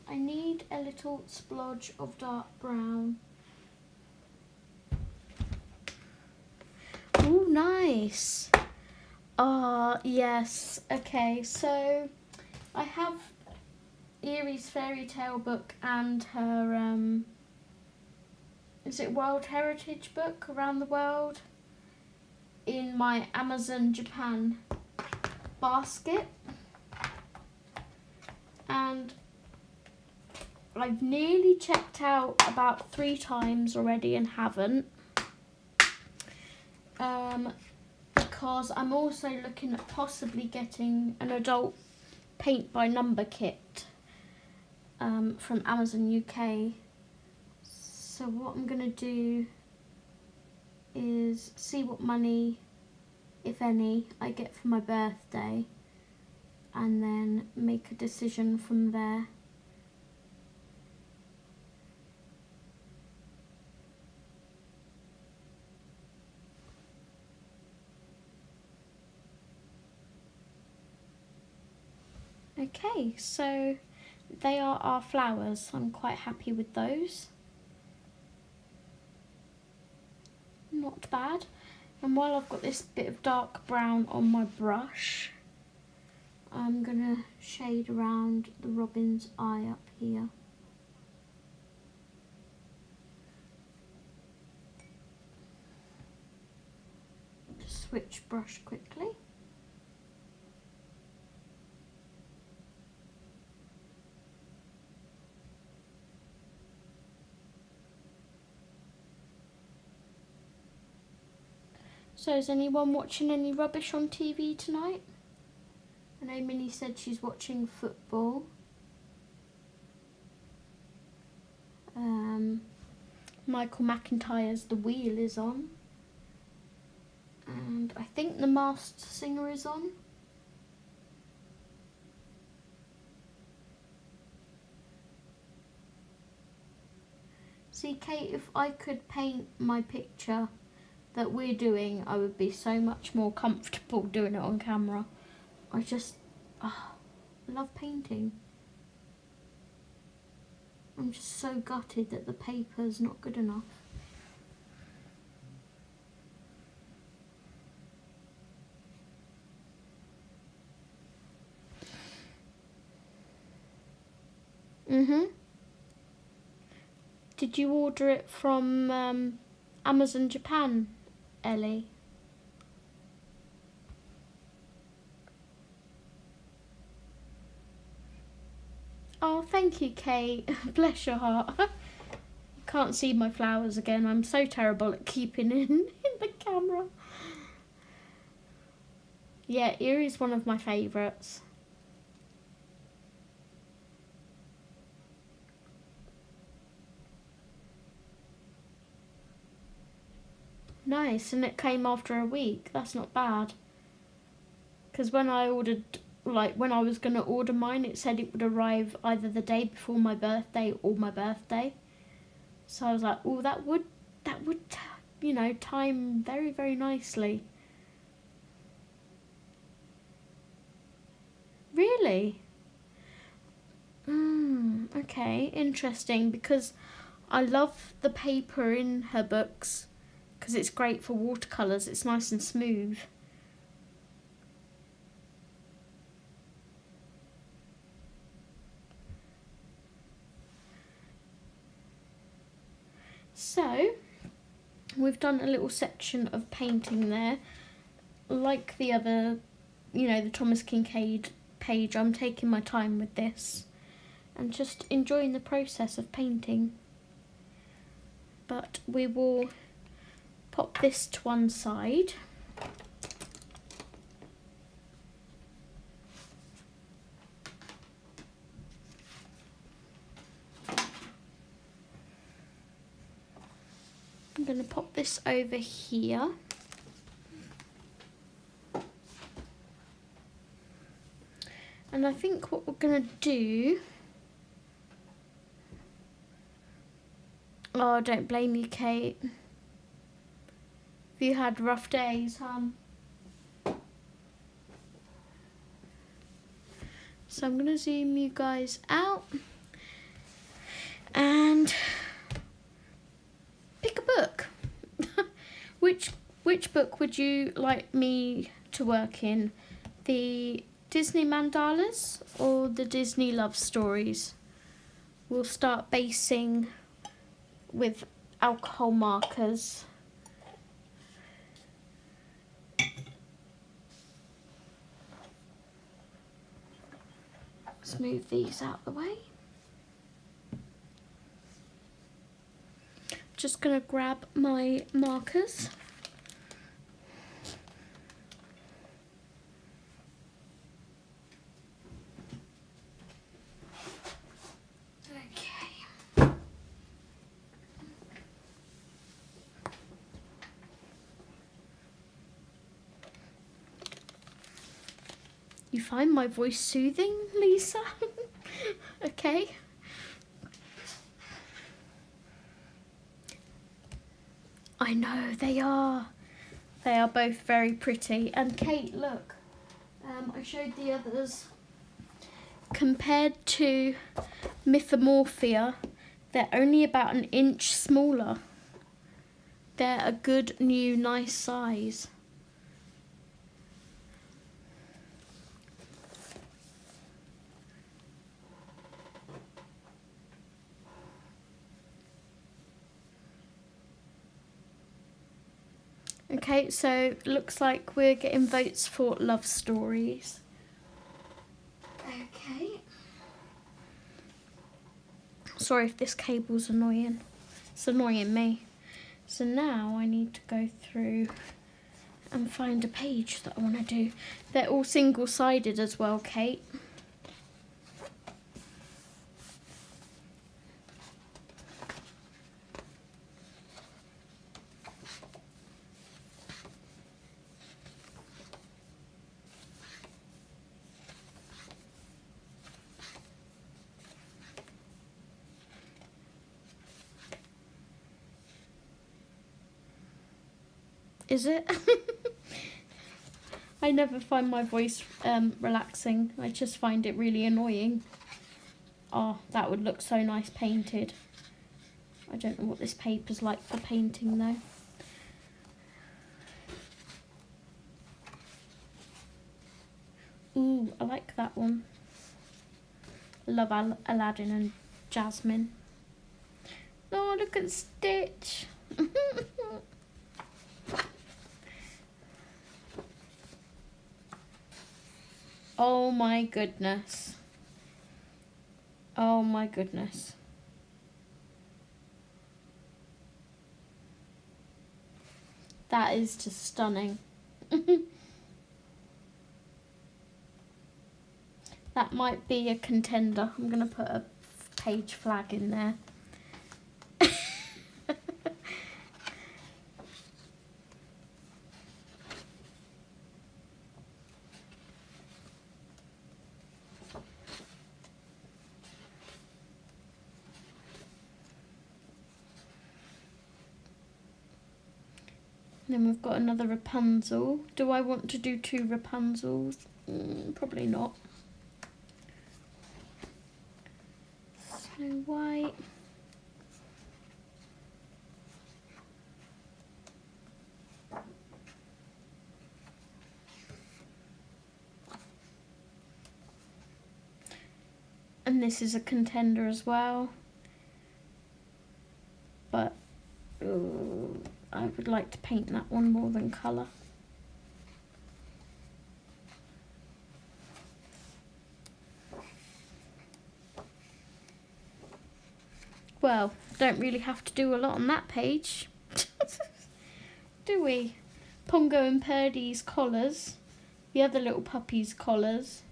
[SPEAKER 1] I need a little splodge of dark brown. Oh, nice. Yes. Okay, so I have Erie's fairy tale book and her, is it World Heritage book around the world in my Amazon Japan basket. And I've nearly checked out about 3 times already and haven't. Because I'm also looking at possibly getting an adult paint by number kit from Amazon UK. So what I'm going to do is see what money, if any, I get for my birthday and then make a decision from there. Okay, so they are our flowers. I'm quite happy with those. Not bad. And while I've got this bit of dark brown on my brush, I'm gonna shade around the robin's eye up here. Just switch brush quickly. So is anyone watching any rubbish on TV tonight? I know Minnie said she's watching football. Michael McIntyre's The Wheel is on. And I think The Masked Singer is on. See, Kate, if I could paint my picture that we're doing, I would be so much more comfortable doing it on camera. I love painting. I'm just so gutted that the paper's not good enough. Did you order it from Amazon Japan, Ellie? Oh, thank you, Kate. Bless your heart. You can't see my flowers again. I'm so terrible at keeping in the camera. Yeah, Erie's one of my favourites. Nice, and it came after a week. That's not bad. Because when I ordered, when I was going to order mine, it said it would arrive either the day before my birthday or my birthday. So I was like, oh, that would, you know, time very, very nicely. Really? Okay, interesting, because I love the paper in her books because it's great for watercolours. It's nice and smooth. So, we've done a little section of painting there. Like the other, you know, the Thomas Kincaid page, I'm taking my time with this and just enjoying the process of painting. But we will pop this to one side. I'm going to pop this over here. And I think what we're going to do... Oh, don't blame you, Kate. Have you had rough days, hon? So I'm going to zoom you guys out. And pick a book. Which book would you like me to work in? The Disney mandalas or the Disney love stories? We'll start basing with alcohol markers. Let's move these out of the way. Just gonna grab my markers. Okay. You find my voice soothing, Lisa? Okay. I know, they are. They are both very pretty. And Kate, look, I showed the others. Compared to Mythomorphia, they're only about an inch smaller. They're a good, new, nice size. Okay, so looks like we're getting votes for love stories. Okay. Sorry if this cable's annoying. It's annoying me. So now I need to go through and find a page that I want to do. They're all single-sided as well, Kate. Is it? I never find my voice relaxing. I just find it really annoying. Oh, that would look so nice painted. I don't know what this paper's like for painting though. Ooh, I like that one. I love Aladdin and Jasmine. Oh, look at Stitch. Oh my goodness. Oh my goodness. That is just stunning. That might be a contender. I'm going to put a page flag in there. Then we've got another Rapunzel. Do I want to do 2 Rapunzels? Probably not. Snow White. And this is a contender as well. But I would like to paint that one more than colour. Well, don't really have to do a lot on that page, do we? Pongo and Purdy's collars, the other little puppy's collars,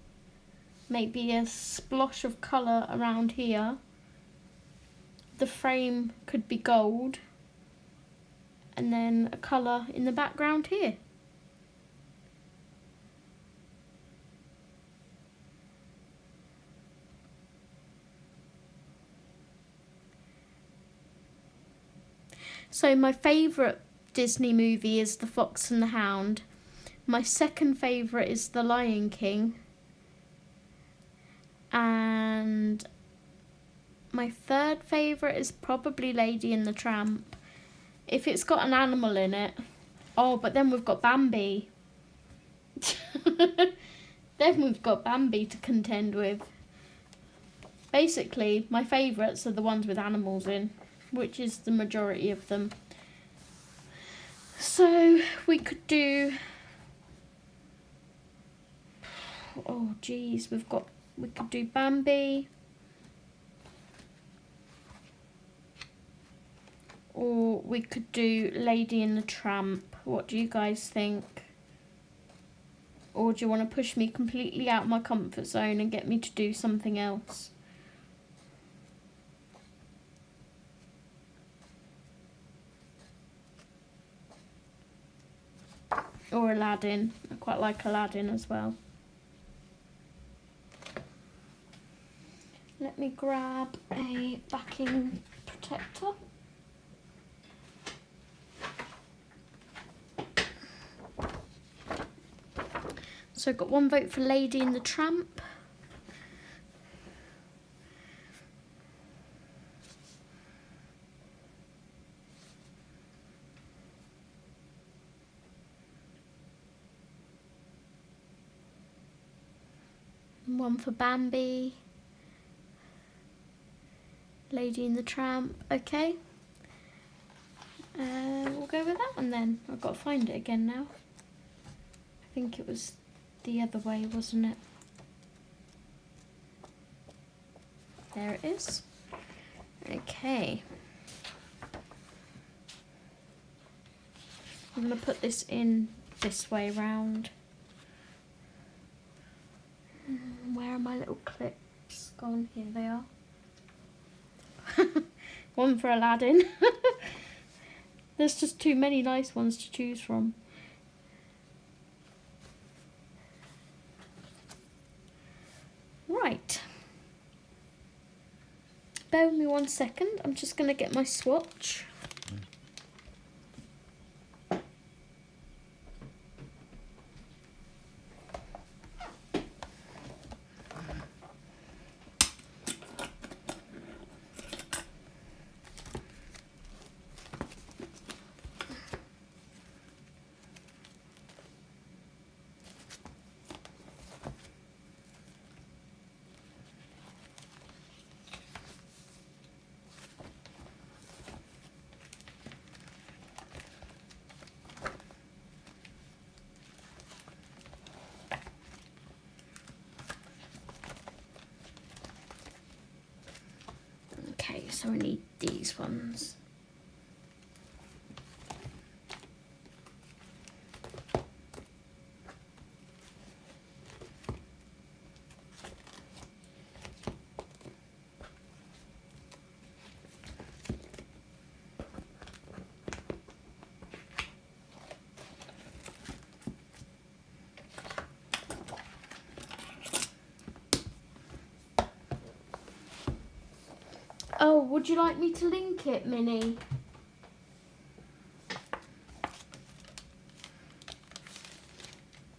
[SPEAKER 1] maybe a splosh of colour around here. The frame could be gold, and then a colour in the background here. So my favourite Disney movie is The Fox and the Hound. My second favourite is The Lion King. And my third favourite is probably Lady and the Tramp. If it's got an animal in it. Oh, but then we've got Bambi. Then we've got Bambi to contend with. Basically, my favourites are the ones with animals in, which is the majority of them. So we could do, oh geez, we could do Bambi, or we could do Lady and the Tramp. What do you guys think? Or do you want to push me completely out of my comfort zone and get me to do something else? Or Aladdin. I quite like Aladdin as well. Let me grab a backing protector. So I've got 1 vote for Lady and the Tramp. One for Bambi. Lady and the Tramp. Okay. We'll go with that one then. I've got to find it again now. I think it was the other way, wasn't it? There it is. Okay. I'm going to put this in this way round. Where are my little clips gone? Here they are. One for Aladdin. There's just too many nice ones to choose from. Right. Bear with me 1 second. I'm just going to get my swatch. Okay, so I need these ones. Oh, would you like me to link it, Minnie?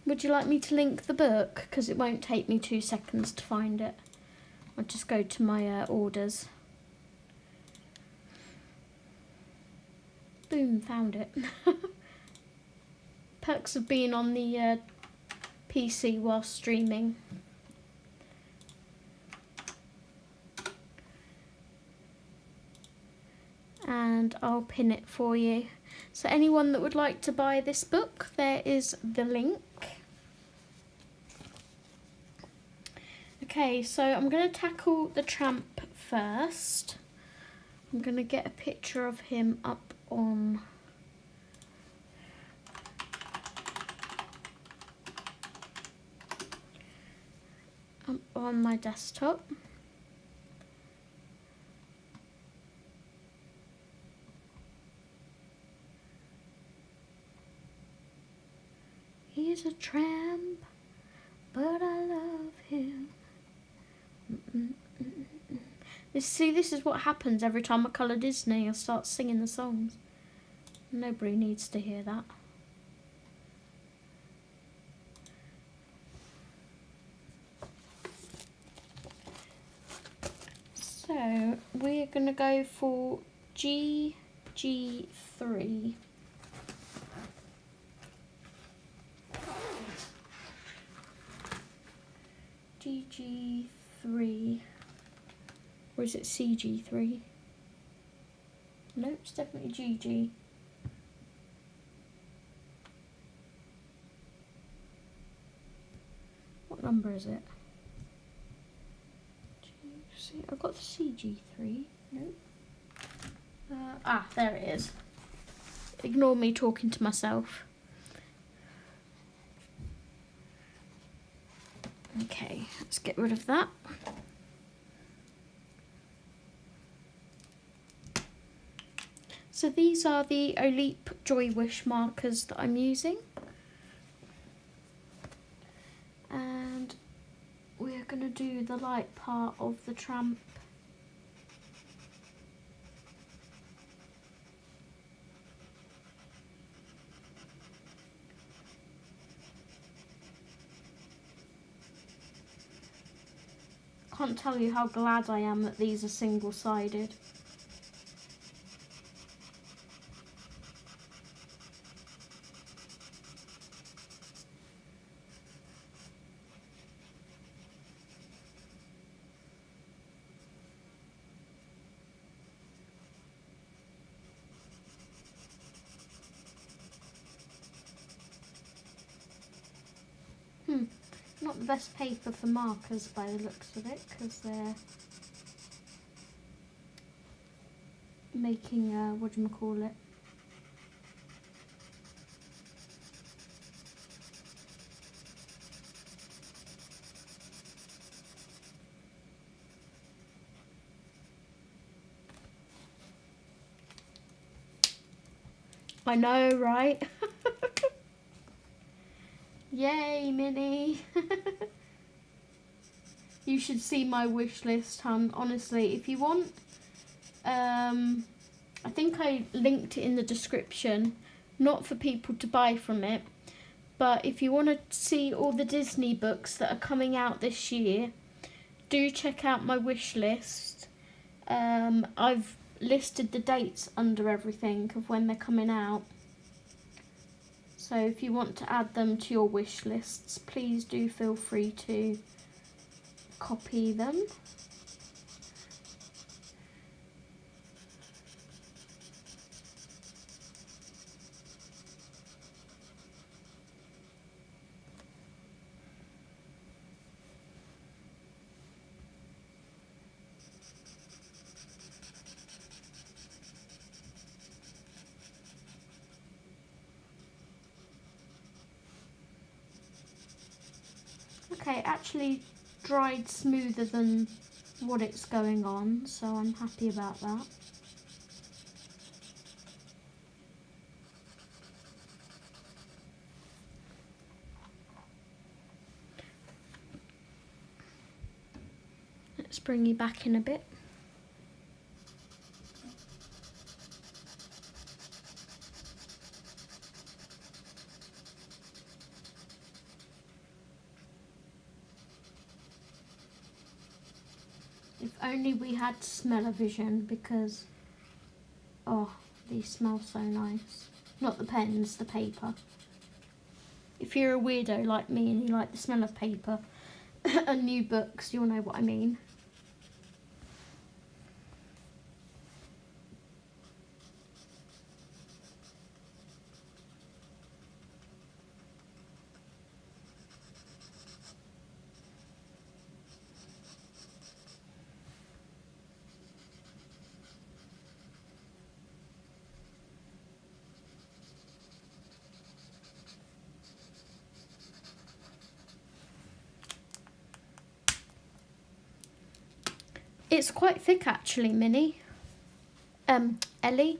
[SPEAKER 1] Would you like me to link the book? Because it won't take me 2 seconds to find it. I'll just go to my orders. Boom, found it. Perks of being on the PC while streaming. And I'll pin it for you. So anyone that would like to buy this book, there is the link. Okay, so I'm going to tackle the tramp first. I'm going to get a picture of him up on my desktop. He's a tramp, but I love him. This is what happens every time I colour Disney. I start singing the songs. Nobody needs to hear that. So we're going to go for GG3. GG3. Or is it CG3? No, it's definitely GG. What number is it? I've got the CG3. No. There it is. Ignore me talking to myself. Okay, let's get rid of that. So these are the Olip Joy Wish markers that I'm using. And we're going to do the light part of the tramp. Can't tell you how glad I am that these are single-sided. Not the best paper for markers by the looks of it, because they're making whatchamacallit. I know, right? Yay, Minnie. You should see my wish list, hun. Honestly, if you want, I think I linked it in the description, not for people to buy from it, but if you want to see all the Disney books that are coming out this year, do check out my wish list. I've listed the dates under everything of when they're coming out. So if you want to add them to your wish lists, please do feel free to copy them. Okay, it actually dried smoother than what it's going on, so I'm happy about that. Let's bring you back in a bit. If only we had smell-o-vision, because, oh, these smell so nice. Not the pens, the paper. If you're a weirdo like me and you like the smell of paper and new books, you'll know what I mean. It's quite thick actually, Minnie. Ellie.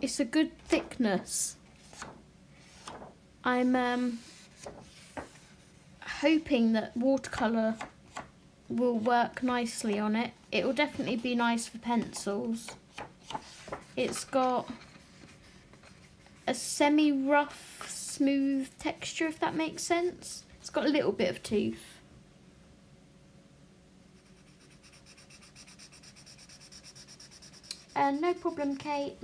[SPEAKER 1] It's a good thickness. I'm hoping that watercolour will work nicely on it. It will definitely be nice for pencils. It's got a semi-rough, smooth texture, if that makes sense. It's got a little bit of tooth. No problem, Kate.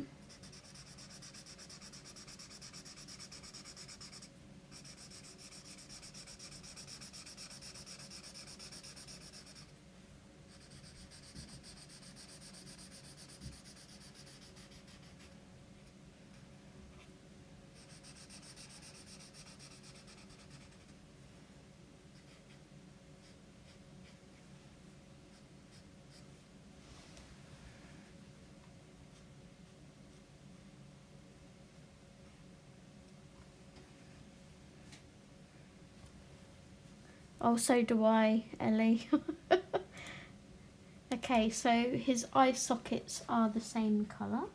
[SPEAKER 1] Oh, so do I, Ellie. Okay, so his eye sockets are the same colour.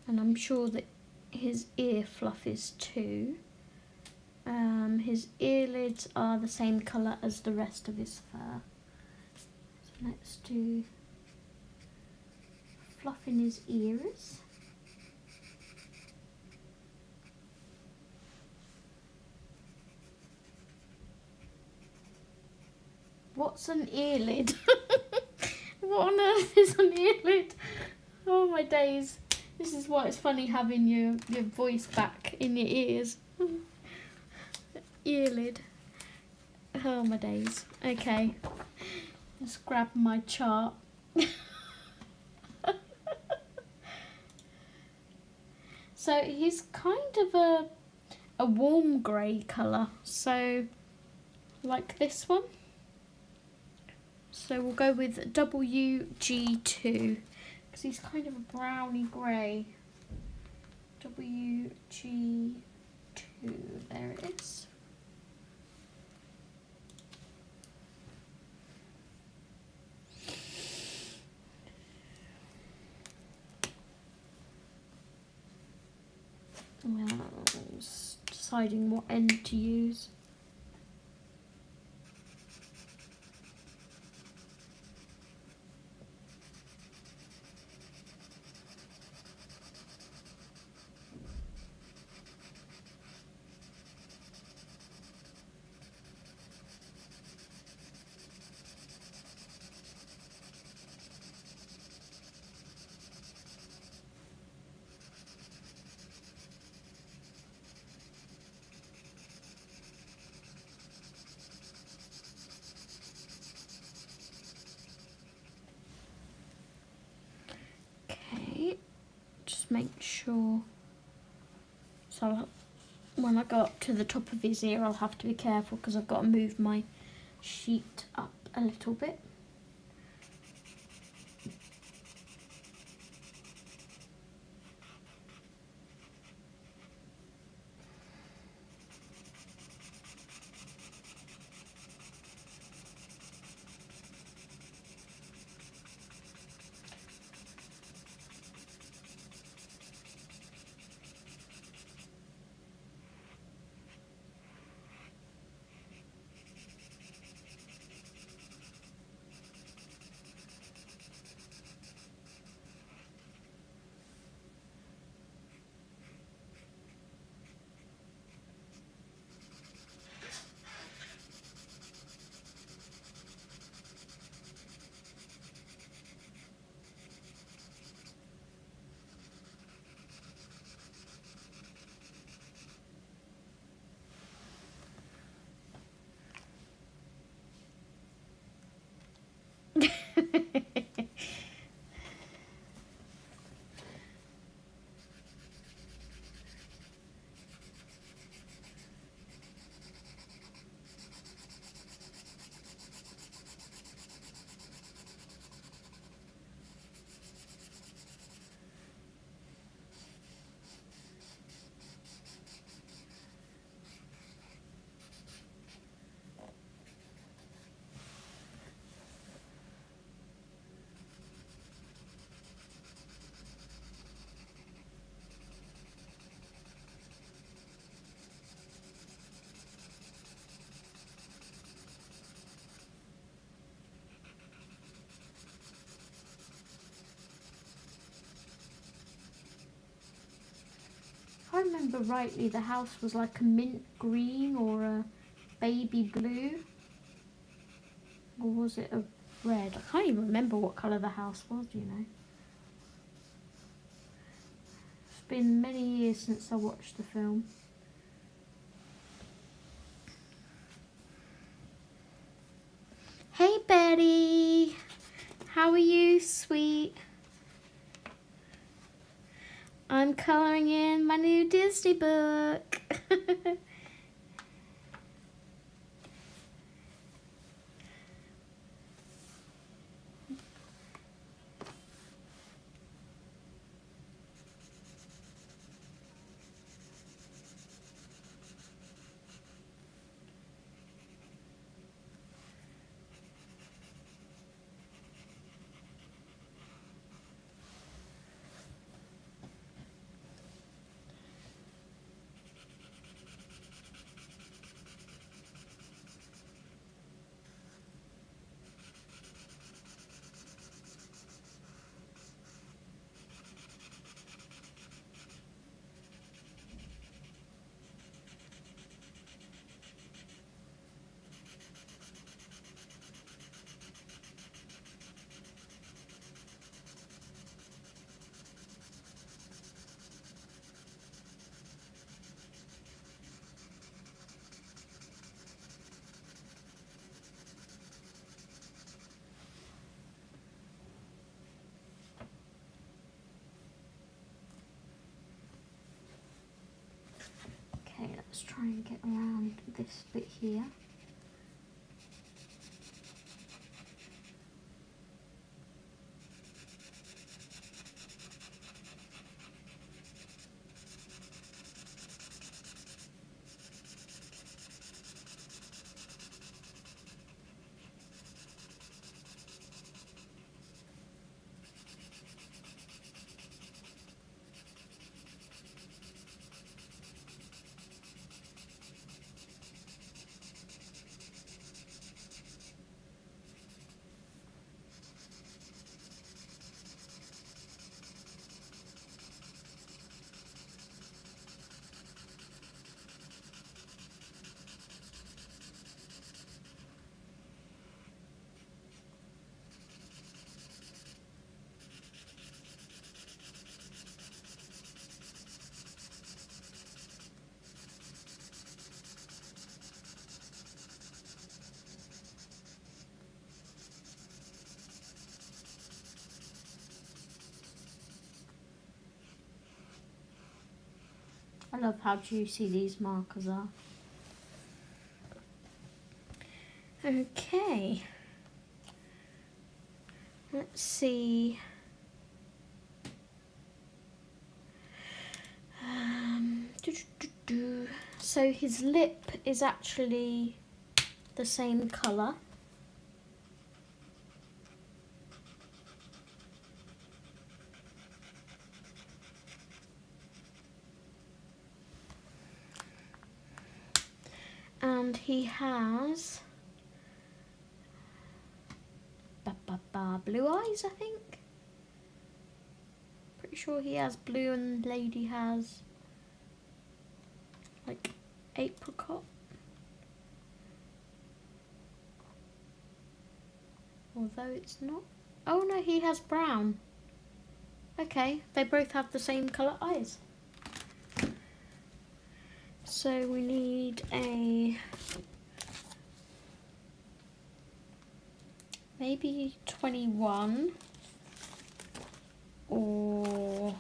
[SPEAKER 1] And I'm sure that his ear fluff is too. His earlids are the same colour as the rest of his fur. So let's do fluff in his ears. What's an earlid? What on earth is an earlid? Oh my days. This is why it's funny having your voice back in your ears. Earlid. Oh my days. Okay. Let's grab my chart. So he's kind of a warm grey colour. So like this one. So we'll go with WG2 because he's kind of a browny grey. WG2, there it is. Well, just deciding what end to use. right. Just make sure. So when I go up to the top of his ear, I'll have to be careful because I've got to move my sheet up a little bit. If I remember rightly, the house was like a mint green or a baby blue. Or was it a red? I can't even remember what colour the house was, you know. It's been many years since I watched the film. Hey Betty! How are you, sweet? I'm colouring in my new Disney book. Okay, let's try and get around this bit here. I love how juicy these markers are. Okay. Let's see. So his lip is actually the same colour. And he has blue eyes, I think. Pretty sure he has blue and the lady has like apricot. Although it's not. Oh no, he has brown. Okay, they both have the same colour eyes. So we need a maybe 21 or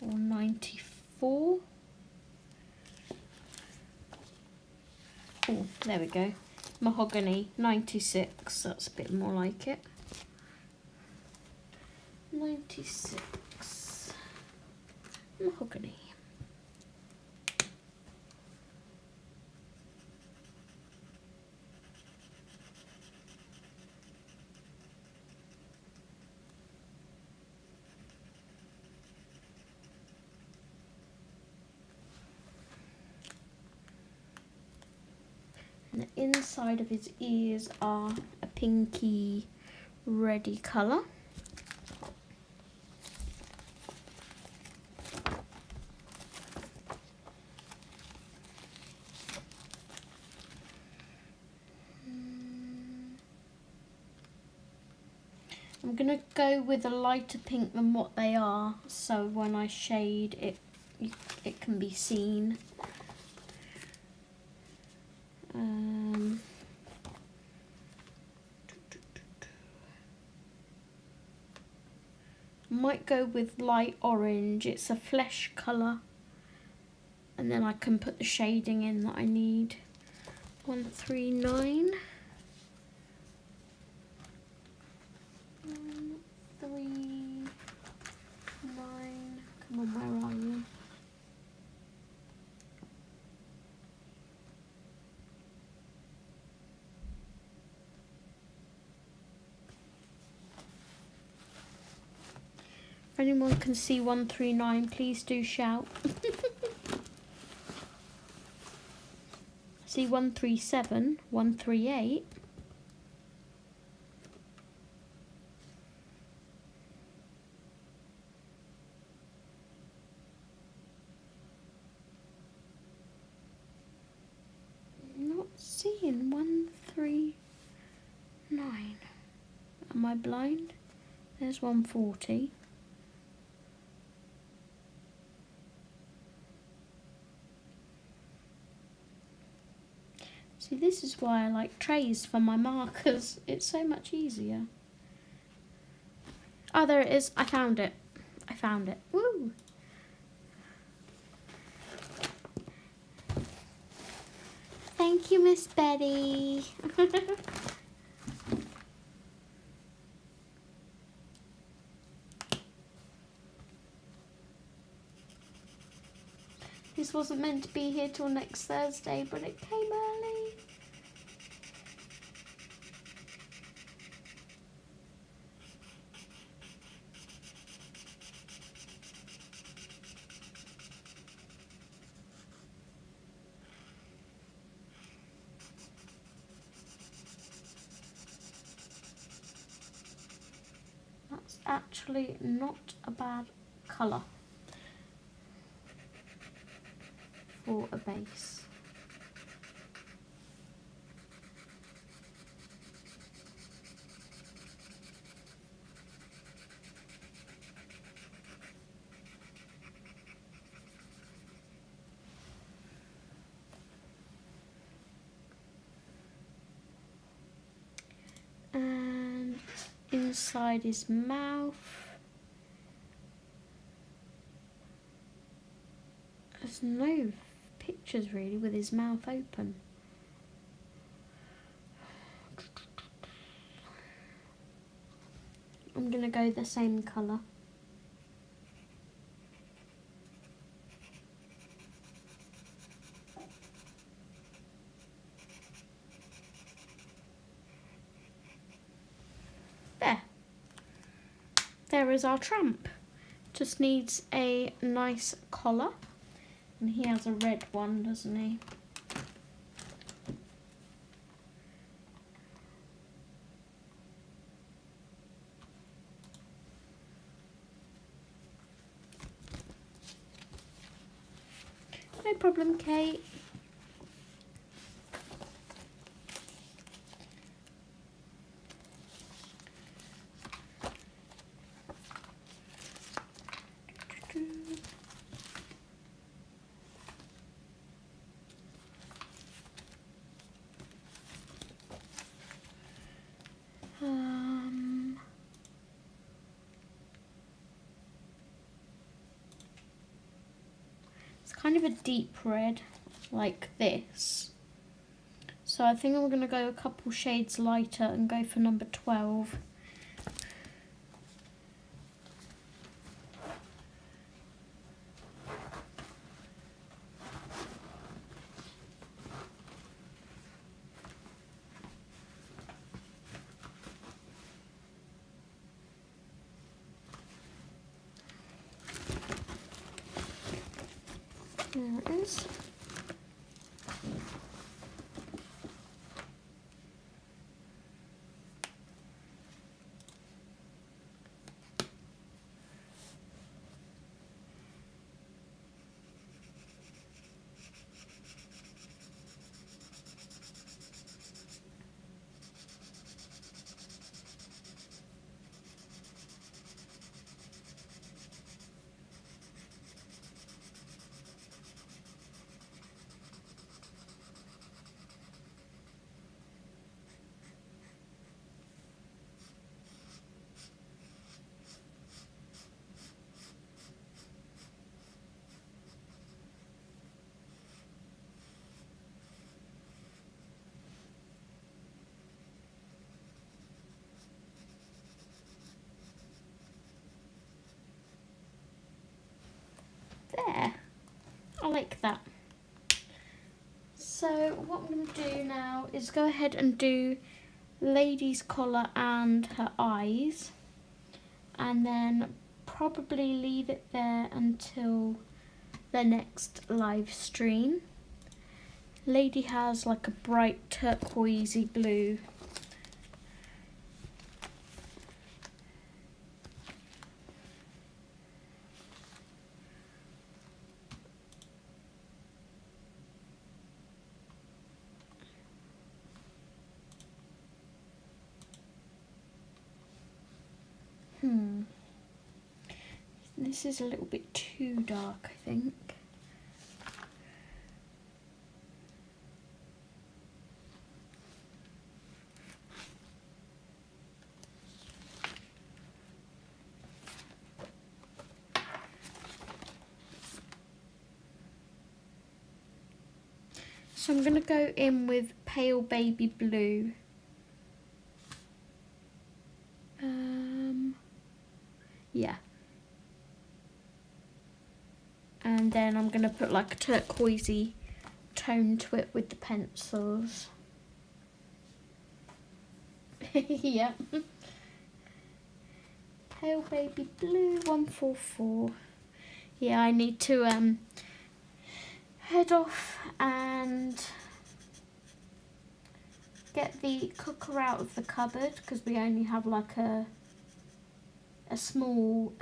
[SPEAKER 1] 94. Oh, there we go. Mahogany, 96. That's a bit more like it. 96. Mahogany. And the inside of his ears are a pinky reddy colour. I'm going to go with a lighter pink than what they are, so when I shade it, it can be seen. Might go with light orange. It's a flesh colour, and then I can put the shading in that I need. 139. 139. Come on, where are you? If anyone can see 139, please do shout. See 137, 138. Not seeing 139. Am I blind? There's 140. See, this is why I like trays for my markers. It's so much easier. Oh, there it is. I found it. I found it. Woo! Thank you, Miss Betty. This wasn't meant to be here till next Thursday, but it came early. That's actually not a bad colour for a base. And inside his mouth, no pictures really with his mouth open. I'm gonna go the same colour. There. There is our tramp. Just needs a nice collar. And he has a red one, doesn't he? No problem, Kate. It's kind of a deep red, like this. So I think I'm going to go a couple shades lighter and go for number 12. There it is. There, I like that. So what I'm going to do now is go ahead and do Lady's collar and her eyes, and then probably leave it there until the next live stream. Lady has like a bright turquoisey blue. This is a little bit too dark, I think. So I'm going to go in with pale baby blue. Yeah. And then I'm going to put like a turquoisey tone to it with the pencils. Yep. Pale baby blue 144. Yeah, I need to head off and get the cooker out of the cupboard because we only have like a small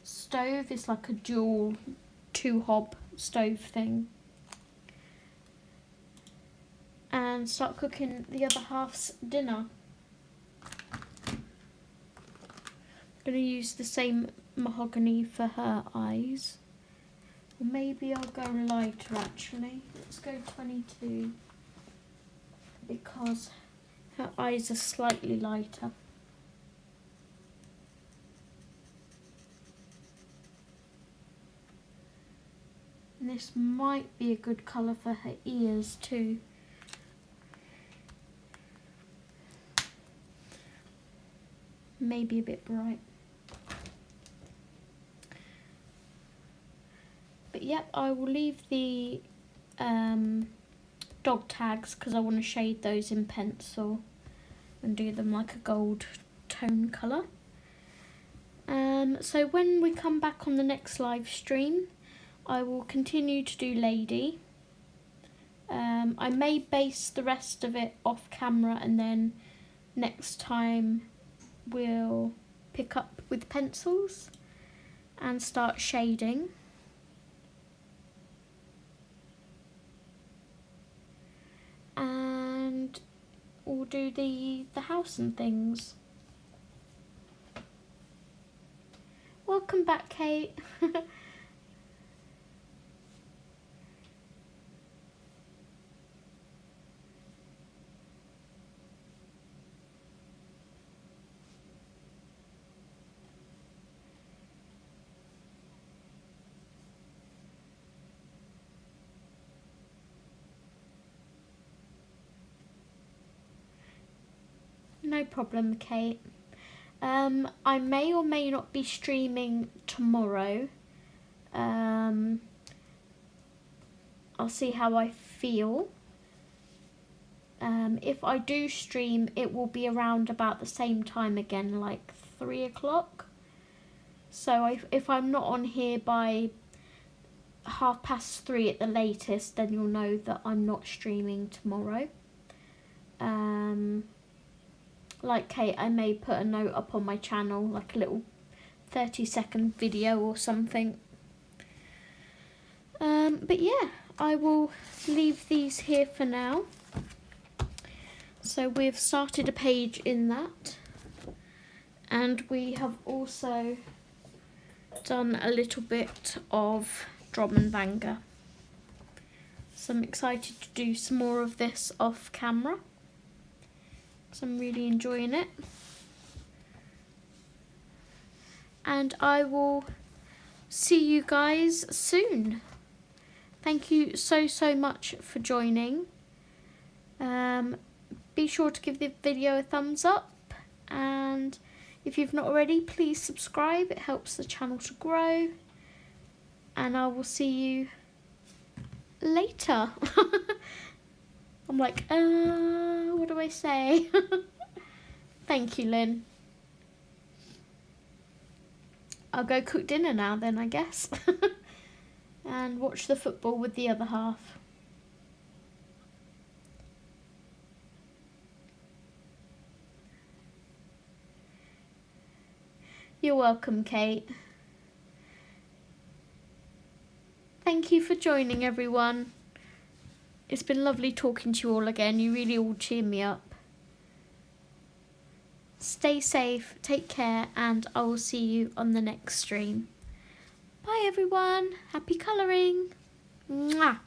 [SPEAKER 1] stove. It's like a dual 2-hob stove thing, and start cooking the other half's dinner. I'm going to use the same mahogany for her eyes, or maybe I'll go lighter actually. Let's go 22 because her eyes are slightly lighter. And this might be a good colour for her ears too. Maybe a bit bright. But yep, I will leave the dog tags because I want to shade those in pencil and do them like a gold tone colour. So when we come back on the next live stream, I will continue to do Lady. I may base the rest of it off camera, and then next time we'll pick up with pencils and start shading. And we'll do the house and things. Welcome back, Kate. No problem, Kate. I may or may not be streaming tomorrow. I'll see how I feel. If I do stream, it will be around about the same time again, like 3 o'clock. So if I'm not on here by 3:30 at the latest, then you'll know that I'm not streaming tomorrow. Like Kate, I may put a note up on my channel, like a little 30-second video or something. But yeah, I will leave these here for now. So we've started a page in that, and we have also done a little bit of Drum and Banger. So I'm excited to do some more of this off camera. So I'm really enjoying it. And I will see you guys soon. Thank you so much for joining. Be sure to give the video a thumbs up, and if you've not already, please subscribe. It helps the channel to grow. And I will see you later. I'm like, what do I say? Thank you, Lynn. I'll go cook dinner now then, I guess. And watch the football with the other half. You're welcome, Kate. Thank you for joining, everyone. It's been lovely talking to you all again. You really all cheer me up. Stay safe, take care, and I will see you on the next stream. Bye, everyone. Happy colouring. Mwah.